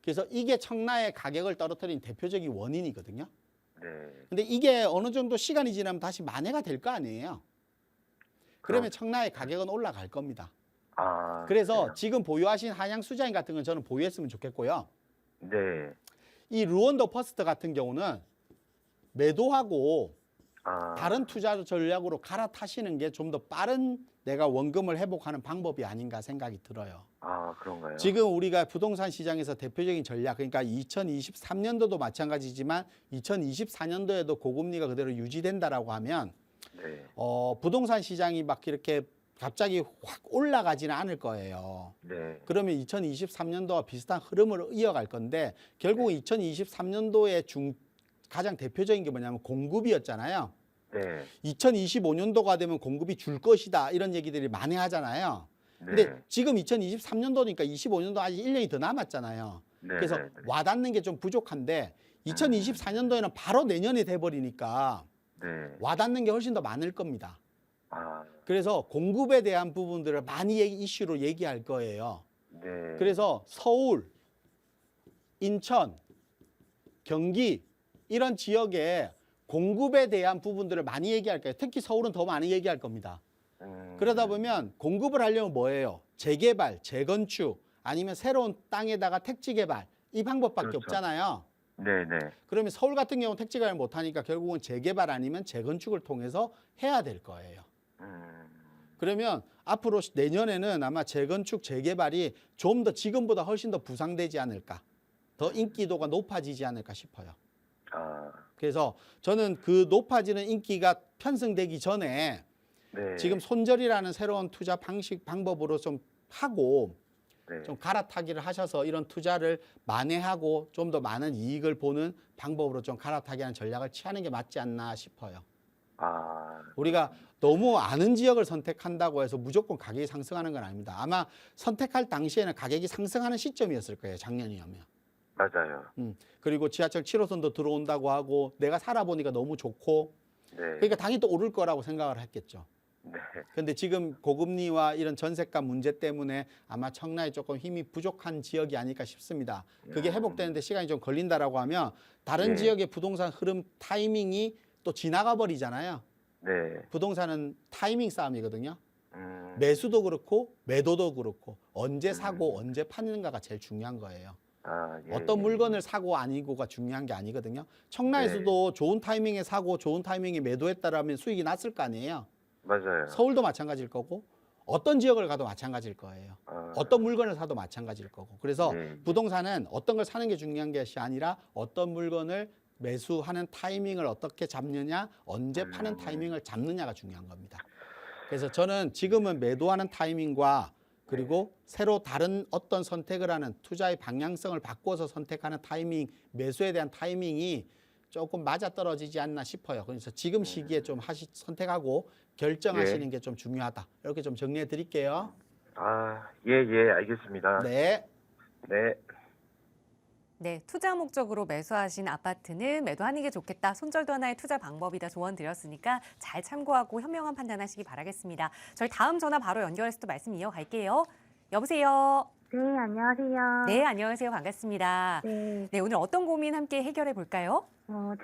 그래서 이게 청라의 가격을 떨어뜨린 대표적인 원인이거든요. 네. 근데 이게 어느 정도 시간이 지나면 다시 만회가 될 거 아니에요. 그러면 청라의 가격은 올라갈 겁니다. 아, 그래서 그래요? 지금 보유하신 한양 수자인 같은 건 저는 보유했으면 좋겠고요. 네. 이 루원더 퍼스트 같은 경우는 매도하고 아, 다른 투자 전략으로 갈아타시는 게 좀 더 빠른 내가 원금을 회복하는 방법이 아닌가 생각이 들어요. 아, 그런가요? 지금 우리가 부동산 시장에서 대표적인 전략, 그러니까 2023년도도 마찬가지지만 2024년도에도 고금리가 그대로 유지된다라고 하면 네. 부동산 시장이 막 이렇게 갑자기 확 올라가지는 않을 거예요. 네. 그러면 2023년도와 비슷한 흐름을 이어갈 건데 결국은 2023년도의 가장 대표적인 게 뭐냐면 공급이었잖아요. 네. 2025년도가 되면 공급이 줄 것이다 이런 얘기들이 많이 하잖아요. 근데 네. 지금 2023년도니까 25년도 아직 1년이 더 남았잖아요. 네. 그래서 네. 와닿는 게 좀 부족한데 2024년도에는 바로 내년에 돼버리니까 네. 와닿는 게 훨씬 더 많을 겁니다. 아, 그래서 공급에 대한 부분들을 많이 이슈로 얘기할 거예요. 네. 그래서 서울, 인천, 경기 이런 지역에 공급에 대한 부분들을 많이 얘기할 거예요. 특히 서울은 더 많이 얘기할 겁니다. 그러다 보면 공급을 하려면 뭐예요? 재개발, 재건축 아니면 새로운 땅에다가 택지 개발 이 방법밖에 그렇죠. 없잖아요. 네. 네. 그러면 서울 같은 경우는 택지 개발 못하니까 결국은 재개발 아니면 재건축을 통해서 해야 될 거예요. 그러면 앞으로 내년에는 아마 재건축, 재개발이 좀 더 지금보다 훨씬 더 부상되지 않을까. 더 인기도가 높아지지 않을까 싶어요. 아, 그래서 저는 그 높아지는 인기가 편승되기 전에 네. 지금 손절이라는 새로운 투자 방법으로 좀 하고 네. 좀 갈아타기를 하셔서 이런 투자를 만회하고 좀 더 많은 이익을 보는 방법으로 좀 갈아타기 하는 전략을 취하는 게 맞지 않나 싶어요. 아, 우리가 너무 아는 지역을 선택한다고 해서 무조건 가격이 상승하는 건 아닙니다. 아마 선택할 당시에는 가격이 상승하는 시점이었을 거예요. 작년이면. 맞아요. 그리고 지하철 7호선도 들어온다고 하고 내가 살아보니까 너무 좋고 네. 그러니까 당연히 또 오를 거라고 생각을 했겠죠. 네. 근데 지금 고금리와 이런 전세가 문제 때문에 아마 청라에 조금 힘이 부족한 지역이 아닐까 싶습니다. 그게 회복되는데 시간이 좀 걸린다라고 하면 다른 네. 지역의 부동산 흐름 타이밍이 또 지나가 버리잖아요. 네. 부동산은 타이밍 싸움이거든요. 매수도 그렇고 매도도 그렇고 언제 사고 언제 파는가가 제일 중요한 거예요. 아, 예. 어떤 물건을 사고 아니고가 중요한 게 아니거든요. 청라에서도 좋은 타이밍에 사고 좋은 타이밍에 매도했다라면 수익이 났을 거 아니에요. 맞아요. 서울도 마찬가지일 거고 어떤 지역을 가도 마찬가지일 거예요. 아, 어떤 물건을 사도 마찬가지일 거고. 그래서 네. 부동산은 어떤 걸 사는 게 중요한 것이 아니라 어떤 물건을 매수하는 타이밍을 어떻게 잡느냐, 언제 파는 타이밍을 잡느냐가 중요한 겁니다. 그래서 저는 지금은 매도하는 타이밍과 그리고 새로 다른 어떤 선택을 하는 투자의 방향성을 바꿔서 선택하는 타이밍, 매수에 대한 타이밍이 조금 맞아떨어지지 않나 싶어요. 그래서 지금 시기에 좀 선택하고 결정하시는 게 좀 중요하다. 이렇게 좀 정리해 드릴게요. 아, 예, 알겠습니다. 네. 네. 네, 투자 목적으로 매수하신 아파트는 매도하는 게 좋겠다. 손절도 하나의 투자 방법이다. 조언 드렸으니까 잘 참고하고 현명한 판단하시기 바라겠습니다. 저희 다음 전화 바로 연결해서 또 말씀 이어갈게요. 여보세요. 네, 안녕하세요. 네, 안녕하세요. 반갑습니다. 네, 네, 오늘 어떤 고민 함께 해결해 볼까요?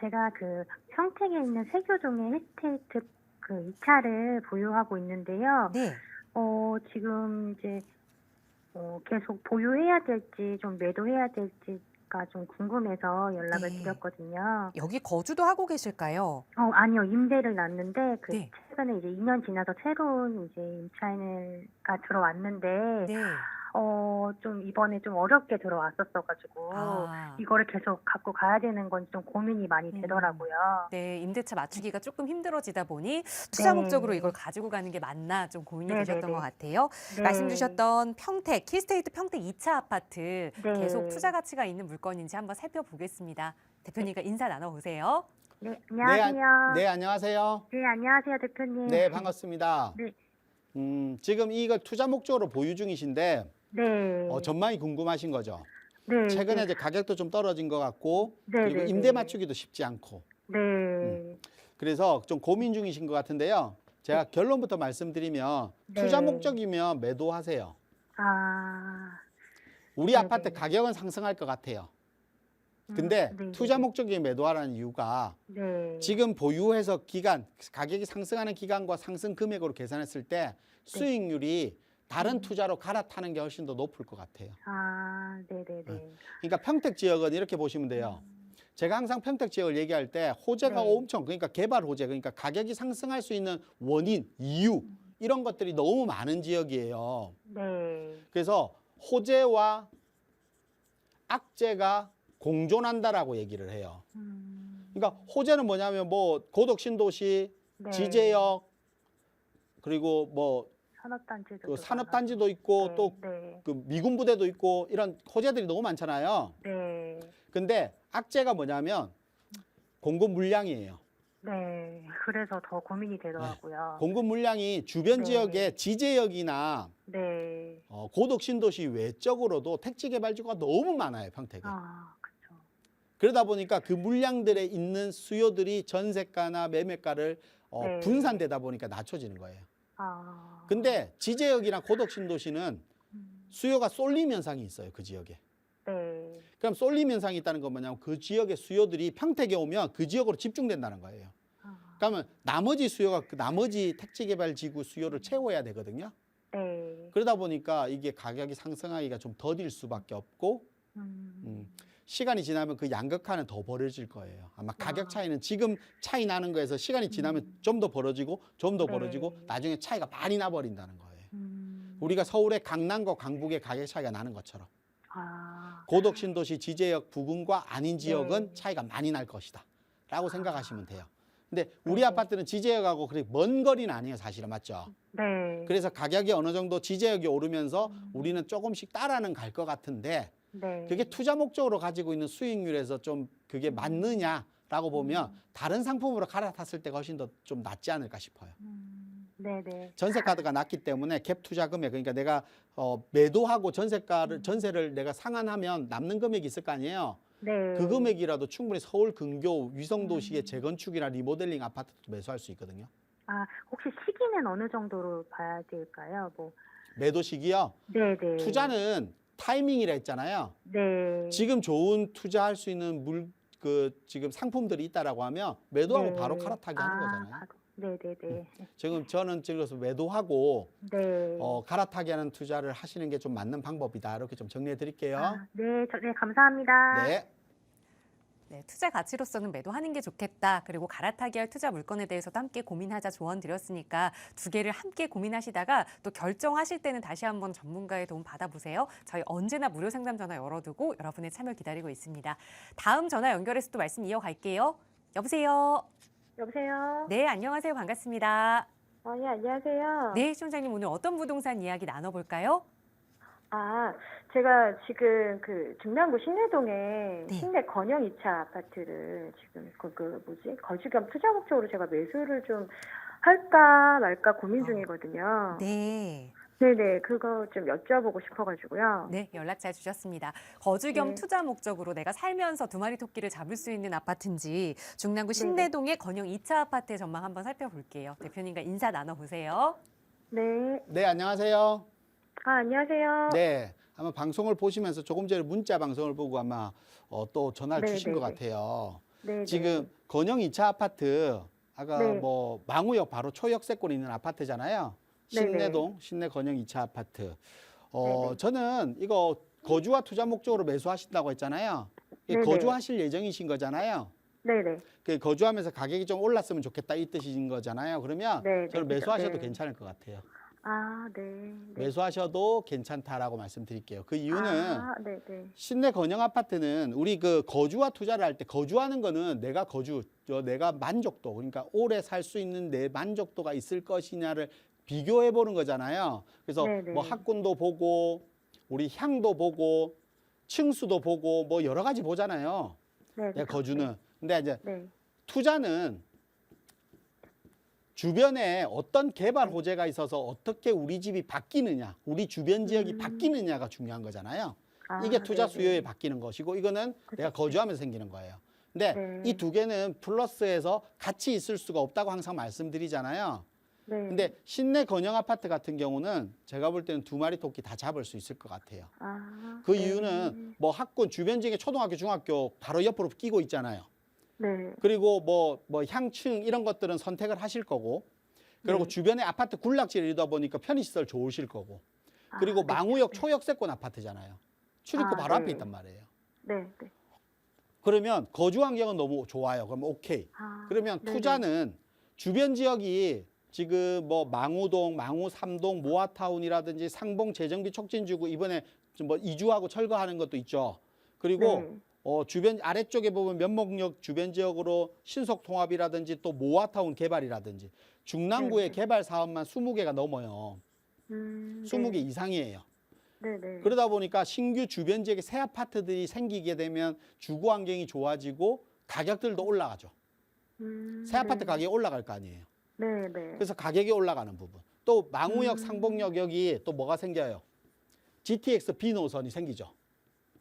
제가 그 평택에 있는 세교동의 힐스테이트 그 2차를 보유하고 있는데요. 네. 지금 이제 계속 보유해야 될지 좀 매도해야 될지가 좀 궁금해서 연락을 네. 드렸거든요. 여기 거주도 하고 계실까요? 아니요, 임대를 놨는데 네. 최근에 이제 2년 지나서 새로운 이제 임차인가 들어왔는데 네. 좀 이번에 좀 어렵게 들어왔었어가지고 아. 이거를 계속 갖고 가야 되는 건지 좀 고민이 많이 되더라고요. 네, 임대차 맞추기가 조금 힘들어지다 보니 투자 네. 목적으로 이걸 가지고 가는 게 맞나 좀 고민이 네, 되셨던 네, 것 네. 같아요. 네. 말씀 주셨던 평택, 킬스테이트 평택 2차 아파트 네. 계속 투자 가치가 있는 물건인지 한번 살펴보겠습니다. 대표님과 인사 나눠보세요. 네, 안녕하세요. 네, 안녕하세요. 네, 안녕하세요, 대표님. 네, 반갑습니다. 네. 지금 이걸 투자 목적으로 보유 중이신데 네. 전망이 궁금하신 거죠. 네. 최근에 네. 이제 가격도 좀 떨어진 것 같고 네, 그리고 네, 임대 네. 맞추기도 쉽지 않고 네. 그래서 좀 고민 중이신 것 같은데요. 제가 결론부터 말씀드리면 네. 투자 목적이면 매도하세요. 아, 우리 네네. 아파트 가격은 상승할 것 같아요. 근데 네네. 투자 목적이 매도하라는 이유가 네. 지금 보유해서 기간, 가격이 상승하는 기간과 상승 금액으로 계산했을 때 수익률이 다른 투자로 갈아타는 게 훨씬 더 높을 것 같아요. 아, 네네네. 그러니까 평택 지역은 이렇게 보시면 돼요. 제가 항상 평택 지역을 얘기할 때 호재가 네. 엄청, 그러니까 개발 호재, 그러니까 가격이 상승할 수 있는 원인, 이유 이런 것들이 너무 많은 지역이에요. 네. 그래서 호재와 악재가 공존한다라고 얘기를 해요. 그러니까 호재는 뭐냐면 뭐 고덕 신도시, 네. 지제역, 그리고 뭐 산업단지도 그 산업단지도 있고 네. 또 네. 그 미군 부대도 있고 이런 호재들이 너무 많잖아요. 네. 근데 악재가 뭐냐면 공급 물량이에요. 네. 그래서 더 고민이 되더라고요. 공급 물량이 주변 네. 지역의 지제역이나 네. 고덕 신도시 외적으로도 택지 개발지구가 너무 많아요, 평택에. 아, 그렇죠. 그러다 보니까 그 물량들에 있는 수요들이 전세가나 매매가를 네. 분산되다 보니까 낮춰지는 거예요. 아. 근데 지제역이나 고덕 신도시는 수요가 쏠림 현상이 있어요, 그 지역에. 네. 그럼 쏠림 현상이 있다는 건 뭐냐면 그 지역의 수요들이 평택에 오면 그 지역으로 집중된다는 거예요. 그러면 나머지 수요가 그 나머지 택지 개발 지구 수요를 채워야 되거든요. 네. 그러다 보니까 이게 가격이 상승하기가 좀 더딜 수밖에 없고 시간이 지나면 그 양극화는 더 벌어질 거예요. 아마 가격 차이는 지금 차이 나는 거에서 시간이 지나면 좀 더 벌어지고 좀 더 네. 벌어지고 나중에 차이가 많이 나버린다는 거예요. 우리가 서울의 강남과 강북의 가격 차이가 나는 것처럼 아. 고덕 신도시 지제역 부근과 아닌 지역은 네. 차이가 많이 날 것이다 라고 생각하시면 돼요. 근데 우리 아파트는 지제역하고 그렇게 먼 거리는 아니에요, 사실은. 맞죠? 네. 그래서 가격이 어느 정도 지제역이 오르면서 우리는 조금씩 따라는 갈 것 같은데 네. 그게 투자 목적으로 가지고 있는 수익률에서 좀 그게 맞느냐라고 보면 다른 상품으로 갈아탔을 때가 훨씬 더 좀 낫지 않을까 싶어요. 네네. 전세가가 낮기 때문에 갭 투자 금액, 그러니까 내가 매도하고 전세를 내가 상환하면 남는 금액이 있을 거 아니에요. 네. 그 금액이라도 충분히 서울 근교 위성도시의 재건축이나 리모델링 아파트도 매수할 수 있거든요. 아, 혹시 시기는 어느 정도로 봐야 될까요? 뭐. 매도 시기요. 네네. 투자는 타이밍이라 했잖아요. 네. 지금 좋은 투자할 수 있는 지금 상품들이 있다라고 하면 매도하고 네. 바로 갈아타기 하는 거잖아요. 바로. 네네네. 저는 지금 매도하고 네. 갈아타기 하는 투자를 하시는 게 좀 맞는 방법이다. 이렇게 좀 정리해 드릴게요. 아, 네, 네, 감사합니다. 네. 네, 투자 가치로서는 매도하는 게 좋겠다. 그리고 갈아타기 할 투자 물건에 대해서도 함께 고민하자 조언 드렸으니까 두 개를 함께 고민하시다가 또 결정하실 때는 다시 한번 전문가의 도움 받아보세요. 저희 언제나 무료 상담 전화 열어두고 여러분의 참여 기다리고 있습니다. 다음 전화 연결해서 또 말씀 이어갈게요. 여보세요. 여보세요? 네, 안녕하세요. 반갑습니다. 예, 안녕하세요. 네, 시청자님 오늘 어떤 부동산 이야기 나눠볼까요? 아, 제가 지금 그 중랑구 신내동에 네. 신내 건영 2차 아파트를 지금 거주 겸 투자 목적으로 제가 매수를 좀 할까 말까 고민 중이거든요. 네. 네네, 그거 좀 여쭤보고 싶어가지고요. 네, 연락 잘 주셨습니다. 거주 겸 네. 투자 목적으로 내가 살면서 두 마리 토끼를 잡을 수 있는 아파트인지 중랑구 네네. 신내동의 건영 2차 아파트의 전망 한번 살펴볼게요. 대표님과 인사 나눠보세요. 네. 네, 안녕하세요. 아, 안녕하세요. 네. 아마 방송을 보시면서 조금 전에 문자 방송을 보고 아마 또 전화를 네, 주신 네, 것 네. 같아요. 네. 지금 건영 2차 아파트 아까 네. 뭐 망우역 바로 초역세권에 있는 아파트잖아요. 네네. 신내동 신내 건영 2차 아파트. 네네. 저는 이거 거주와 투자 목적으로 매수하신다고 했잖아요. 이게 네네. 거주하실 예정이신 거잖아요. 네네. 그 거주하면서 가격이 좀 올랐으면 좋겠다 이 뜻이신 거잖아요. 그러면 네, 저는 네, 매수하셔도 네. 괜찮을 것 같아요. 아, 네. 네. 매수하셔도 괜찮다라고 말씀드릴게요. 그 이유는 아, 네네. 신내 건영 아파트는 우리 그 거주와 투자를 할 때 거주하는 거는 내가 내가 만족도, 그러니까 오래 살 수 있는 내 만족도가 있을 것이냐를 비교해 보는 거잖아요. 그래서 네네. 뭐 학군도 보고 우리 향도 보고 층수도 보고 뭐 여러 가지 보잖아요. 네. 그렇죠. 거주는. 근데 이제 네. 투자는 주변에 어떤 개발 호재가 있어서 어떻게 우리 집이 바뀌느냐, 우리 주변 지역이 바뀌느냐가 중요한 거잖아요. 아, 이게 투자 네네. 수요에 바뀌는 것이고 이거는 내가 거주하면서 생기는 거예요. 근데 네. 이 두 개는 플러스해서 같이 있을 수가 없다고 항상 말씀드리잖아요. 네. 근데 신내 건영 아파트 같은 경우는 제가 볼 때는 2마리 토끼 다 잡을 수 있을 것 같아요. 아, 그 네. 이유는 뭐 학군 주변 지역에 초등학교, 중학교 바로 옆으로 끼고 있잖아요. 네. 그리고 뭐 향층 이런 것들은 선택을 하실 거고, 그리고 네. 주변에 아파트 군락지이다 보니까 편의시설 좋으실 거고, 그리고 아, 네. 망우역 초역세권 아파트잖아요. 출입구 아, 바로 앞에 네. 있단 말이에요. 네. 네. 그러면 거주 환경은 너무 좋아요. 그럼 오케이. 아, 그러면 네네. 투자는 주변 지역이 지금 뭐 망우동, 망우 3동, 모아타운이라든지 상봉 재정비 촉진지구 이번에 뭐 이주하고 철거하는 것도 있죠. 그리고 네. 주변 아래쪽에 보면 면목역 주변 지역으로 신속 통합이라든지 또 모아타운 개발이라든지 중랑구의 네. 개발 사업만 20개가 넘어요. 20개 네. 이상이에요. 네네. 그러다 보니까 신규 주변 지역에 새 아파트들이 생기게 되면 주거 환경이 좋아지고 가격들도 올라가죠. 새 아파트 네. 가격이 올라갈 거 아니에요. 네네. 그래서 가격이 올라가는 부분. 또 망우역, 상봉역 여기 또 뭐가 생겨요? GTX B 노선이 생기죠.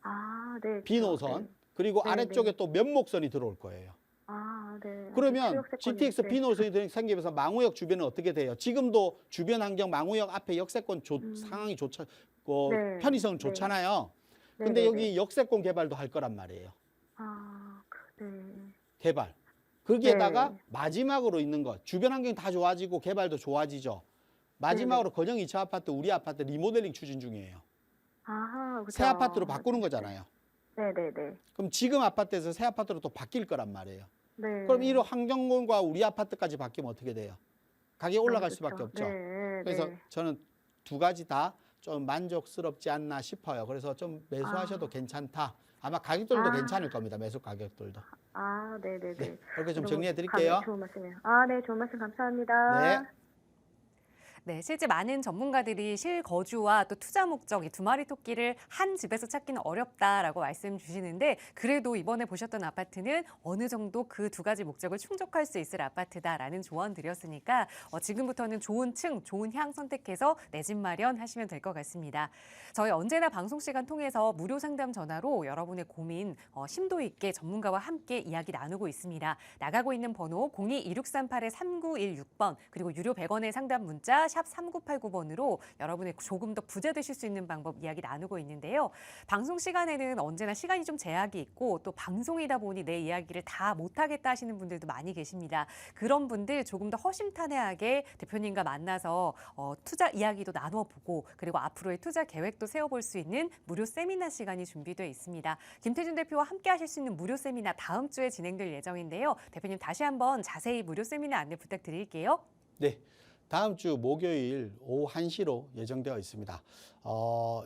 아, 네. B 노선. 네. 그리고 네, 아래쪽에 네. 또 면목선이 들어올 거예요. 아, 네. 그러면 추역세권이- GTX 네. B 노선이 생기면서 망우역 주변은 어떻게 돼요? 지금도 주변 환경 망우역 앞에 역세권 상황이 좋죠. 네. 편의성은 네. 좋잖아요. 네, 근데 네, 여기 네. 역세권 개발도 할 거란 말이에요. 아, 네. 개발. 거기에다가 네. 마지막으로 있는 것. 주변 환경이 다 좋아지고 개발도 좋아지죠. 마지막으로 네. 건영 2차 아파트, 우리 아파트 리모델링 추진 중이에요. 아하, 그죠. 새 아파트로 바꾸는 거잖아요. 네네네. 그럼 지금 아파트에서 새 아파트로 또 바뀔 거란 말이에요. 네. 그럼 이런 환경군과 우리 아파트까지 바뀌면 어떻게 돼요? 가격이 올라갈 너무 수밖에 좋죠. 없죠. 네, 그래서 네. 저는 두 가지 다 좀 만족스럽지 않나 싶어요. 그래서 좀 매수하셔도 괜찮다. 아마 가격들도 괜찮을 겁니다. 매수 가격들도. 아, 네네네. 네, 이렇게 좀 너무 정리해 드릴게요. 좋은 말씀이에요. 아, 네, 좋은 말씀 감사합니다. 네. 네, 실제 많은 전문가들이 실거주와 또 투자 목적 이 2마리 토끼를 한 집에서 찾기는 어렵다라고 말씀 주시는데 그래도 이번에 보셨던 아파트는 어느 정도 그 2가지 목적을 충족할 수 있을 아파트다라는 조언 드렸으니까 지금부터는 좋은 층, 좋은 향 선택해서 내 집 마련하시면 될 것 같습니다. 저희 언제나 방송 시간 통해서 무료 상담 전화로 여러분의 고민 심도 있게 전문가와 함께 이야기 나누고 있습니다. 나가고 있는 번호 02-2638-3916번 그리고 유료 100원의 상담 문자 샵 3989번으로 여러분의 조금 더 부자 되실 수 있는 방법 이야기 나누고 있는데요. 방송 시간에는 언제나 시간이 좀 제약이 있고 또 방송이다 보니 내 이야기를 다 못하겠다 하시는 분들도 많이 계십니다. 그런 분들 조금 더 허심탄회하게 대표님과 만나서 투자 이야기도 나눠보고 그리고 앞으로의 투자 계획도 세워볼 수 있는 무료 세미나 시간이 준비되어 있습니다. 김태준 대표와 함께 하실 수 있는 무료 세미나 다음 주에 진행될 예정인데요. 대표님 다시 한번 자세히 무료 세미나 안내 부탁드릴게요. 네. 다음 주 목요일 오후 1시로 예정되어 있습니다.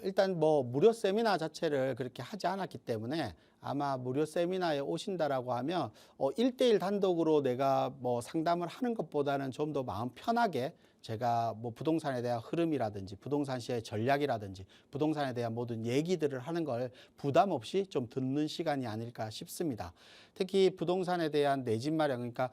일단 뭐 무료 세미나 자체를 그렇게 하지 않았기 때문에 아마 무료 세미나에 오신다라고 하면 1대1 단독으로 내가 뭐 상담을 하는 것보다는 좀 더 마음 편하게 제가 뭐 부동산에 대한 흐름이라든지 부동산 시의 전략이라든지 부동산에 대한 모든 얘기들을 하는 걸 부담 없이 좀 듣는 시간이 아닐까 싶습니다. 특히 부동산에 대한 내 집 마련, 그러니까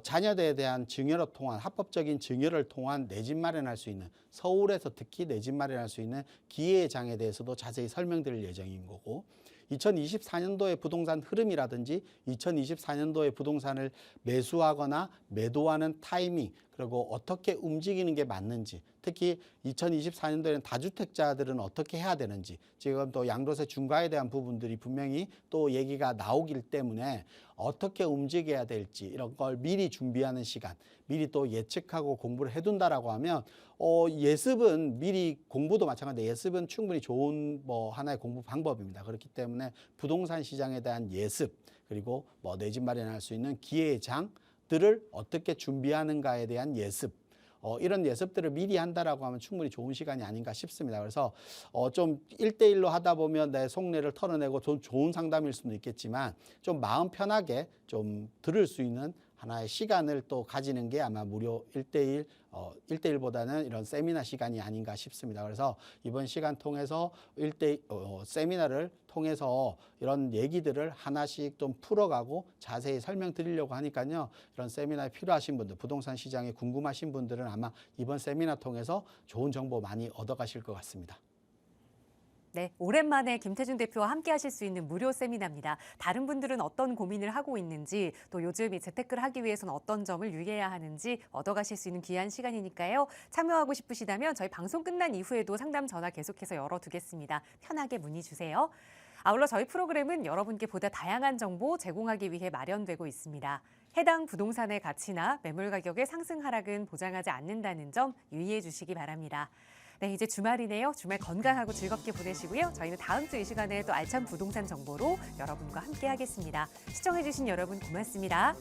자녀들에 대한 증여를 통한 합법적인 증여를 통한 내 집 마련할 수 있는 서울에서 특히 내 집 마련할 수 있는 기회장에 대해서도 자세히 설명드릴 예정인 거고 2024년도의 부동산 흐름이라든지 2024년도에 부동산을 매수하거나 매도하는 타이밍 그리고 어떻게 움직이는 게 맞는지 특히 2024년도에는 다주택자들은 어떻게 해야 되는지 지금 또 양도세 중과에 대한 부분들이 분명히 또 얘기가 나오기 때문에 어떻게 움직여야 될지 이런 걸 미리 준비하는 시간 미리 또 예측하고 공부를 해둔다라고 하면 예습은 미리 공부도 마찬가지인데 예습은 충분히 좋은 뭐 하나의 공부 방법입니다. 그렇기 때문에 부동산 시장에 대한 예습 그리고 뭐 내 집 마련할 수 있는 기회의 장들을 어떻게 준비하는가에 대한 예습 이런 예습들을 미리 한다라고 하면 충분히 좋은 시간이 아닌가 싶습니다. 그래서 좀 1대1로 하다 보면 내 속내를 털어내고 좀 좋은 상담일 수도 있겠지만 좀 마음 편하게 좀 들을 수 있는 하나의 시간을 또 가지는 게 아마 무료 1대1, 1대1보다는 이런 세미나 시간이 아닌가 싶습니다. 그래서 이번 시간 통해서 세미나를 통해서 이런 얘기들을 하나씩 좀 풀어가고 자세히 설명드리려고 하니까요. 이런 세미나에 필요하신 분들, 부동산 시장에 궁금하신 분들은 아마 이번 세미나 통해서 좋은 정보 많이 얻어가실 것 같습니다. 네, 오랜만에 김태준 대표와 함께 하실 수 있는 무료 세미나입니다. 다른 분들은 어떤 고민을 하고 있는지, 또 요즘 이 재테크를 하기 위해서는 어떤 점을 유의해야 하는지 얻어가실 수 있는 귀한 시간이니까요. 참여하고 싶으시다면 저희 방송 끝난 이후에도 상담 전화 계속해서 열어두겠습니다. 편하게 문의 주세요. 아울러 저희 프로그램은 여러분께 보다 다양한 정보 제공하기 위해 마련되고 있습니다. 해당 부동산의 가치나 매물 가격의 상승 하락은 보장하지 않는다는 점 유의해 주시기 바랍니다. 네, 이제 주말이네요. 주말 건강하고 즐겁게 보내시고요. 저희는 다음 주 이 시간에 또 알찬 부동산 정보로 여러분과 함께 하겠습니다. 시청해 주신 여러분 고맙습니다.